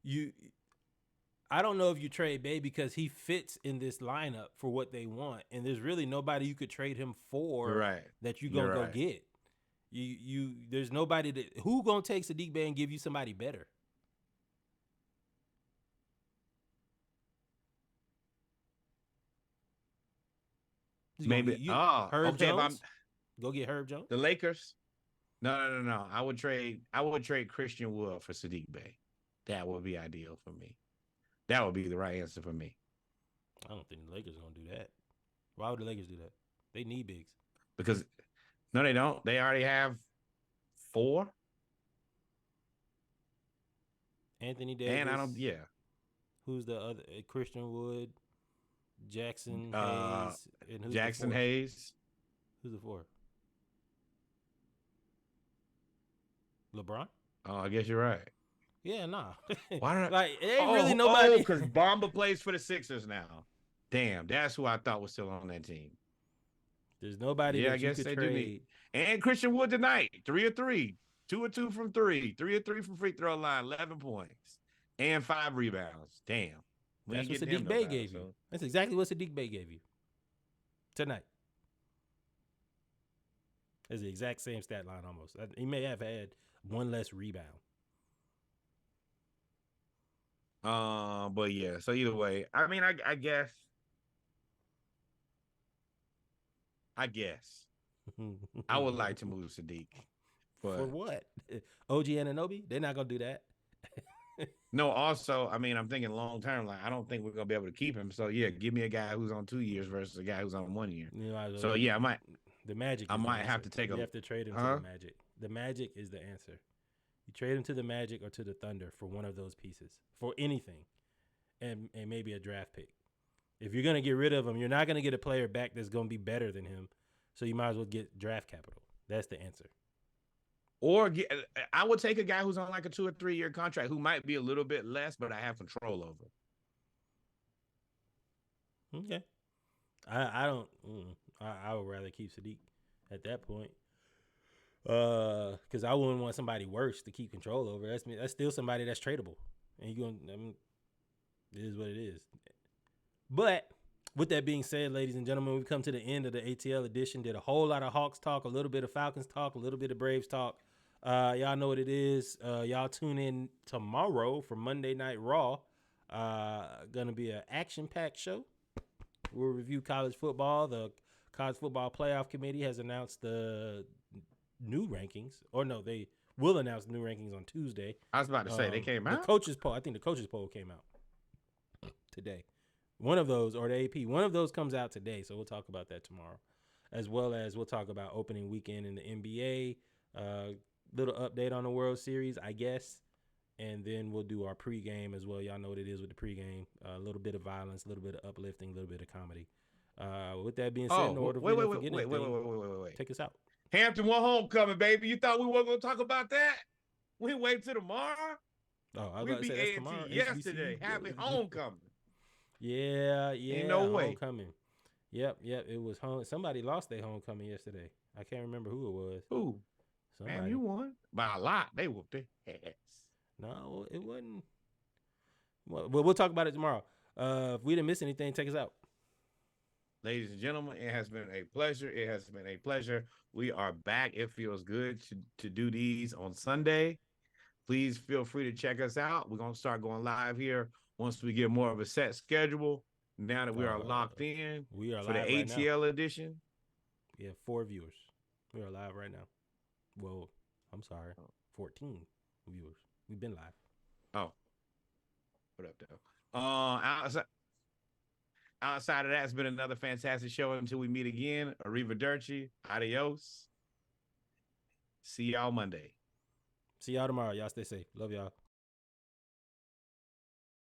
you I don't know if you trade Bay because he fits in this lineup for what they want, and there's really nobody you could trade him for right. that you You're gonna go right. get. There's nobody that who gonna take Sadiq Bay and give you somebody better. Maybe. Herb Okay. Jones. Go get Herb Jones. The Lakers. No. I would trade Christian Wood for Sadiq Bey. That would be ideal for me. That would be the right answer for me. I don't think the Lakers are gonna do that. Why would the Lakers do that? They need bigs. Because no, they don't. They already have 4. Anthony Davis. And I don't. Yeah. Who's the other? Christian Wood, Jackson Hayes, and who's Jackson the Hayes. Who's the 4? LeBron. Oh, I guess you're right. Yeah, nah. Why like it ain't really nobody. because Bamba plays for the Sixers now. Damn, that's who I thought was still on that team. There's nobody. Yeah, that I guess you could they trade. do need. And Christian Wood tonight, 3 of 3, 2 of 2 from 3, 3 of 3 from free throw line, 11 points, and 5 rebounds. Damn, that's what Sadiq Bey gave you. That's exactly what Sadiq Bey gave you tonight. It's the exact same stat line almost. He may have had one less rebound. But yeah. So either way, I mean, I guess. I would like to move Sadiq. But for what? OG Anunoby? They're not gonna do that. No, also, I mean, I'm thinking long term. Like, I don't think we're gonna be able to keep him. So yeah, give me a guy who's on 2 years versus a guy who's on 1 year. So yeah, I might. The Magic. I might have to take You have to trade him to the Magic. The Magic is the answer. You trade him to the Magic or to the Thunder for one of those pieces for anything, and maybe a draft pick. If you're gonna get rid of him, you're not gonna get a player back that's gonna be better than him. So you might as well get draft capital. That's the answer. Or I would take a guy who's on like a 2 or 3 year contract who might be a little bit less, but I have control over. Okay. I don't. I would rather keep Sadiq at that point. Because I wouldn't want somebody worse to keep control over. That's still somebody that's tradable, and you going. I mean, it is what it is. But with that being said, ladies and gentlemen, we've come to the end of the ATL edition. Did a whole lot of Hawks talk, a little bit of Falcons talk, a little bit of Braves talk. Y'all know what it is. Y'all tune in tomorrow for Monday Night Raw. Gonna be an action-packed show. We'll review college football. The College Football Playoff Committee has announced the new rankings. Or no, they will announce the new rankings on Tuesday. I was about to say, they came out? The coaches poll. I think the coaches poll came out today. One of those, or the AP, one of those comes out today. So we'll talk about that tomorrow. As well as we'll talk about opening weekend in the NBA. Little update on the World Series, I guess. And then we'll do our pregame as well. Y'all know what it is with the pregame. A little bit of violence, a little bit of uplifting, a little bit of comedy. With that being said, in order wait. Take us out. Hampton won homecoming, baby. You thought we weren't going to talk about that? We wait till tomorrow? Oh, I was we about to say that's tomorrow. Yesterday. Happy homecoming. Yeah. Ain't no way. Homecoming. Yep. It was home. Somebody lost their homecoming yesterday. I can't remember who it was. Who? Somebody. Man, you won. By a lot. They whooped their ass. No, it wasn't. Well, we'll talk about it tomorrow. If we didn't miss anything, take us out. Ladies and gentlemen, it has been a pleasure. We are back. It feels good to do these on Sunday. Please feel free to check us out. We're going to start going live here once we get more of a set schedule. Now that we are locked in, we are for live the right ATL now. edition. We have 4 viewers. We are live right now. Well, I'm sorry, 14 viewers. We've been live. Oh, what up, though? Outside of that, it's been another fantastic show. Until we meet again, arrivederci, adios. See y'all Monday. See y'all tomorrow. Y'all stay safe. Love y'all.